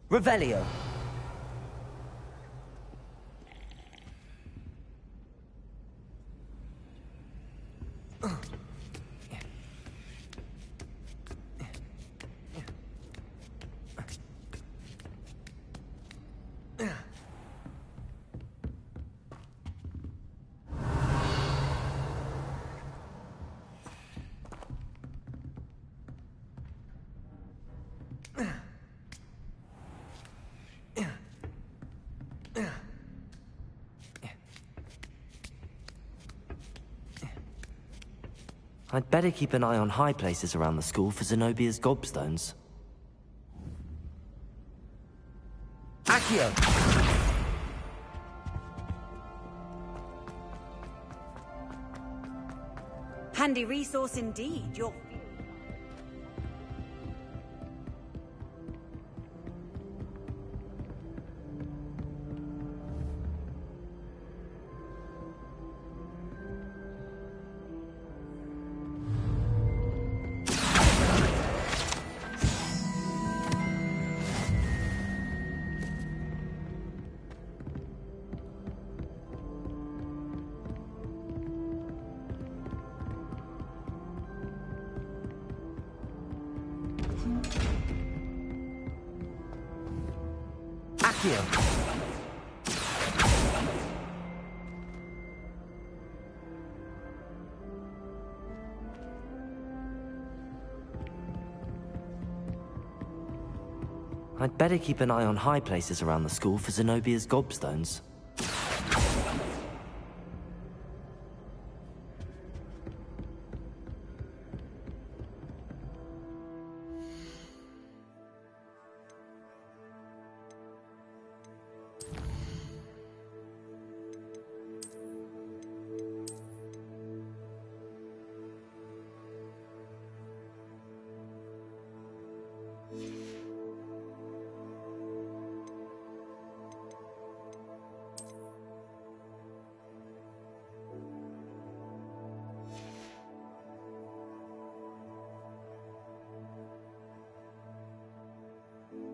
Revelio. I'd better keep an eye on high places around the school for Zenobia's gobstones. Accio! Handy resource indeed, your... Accio! I'd better keep an eye on high places around the school for Zenobia's gobstones. you.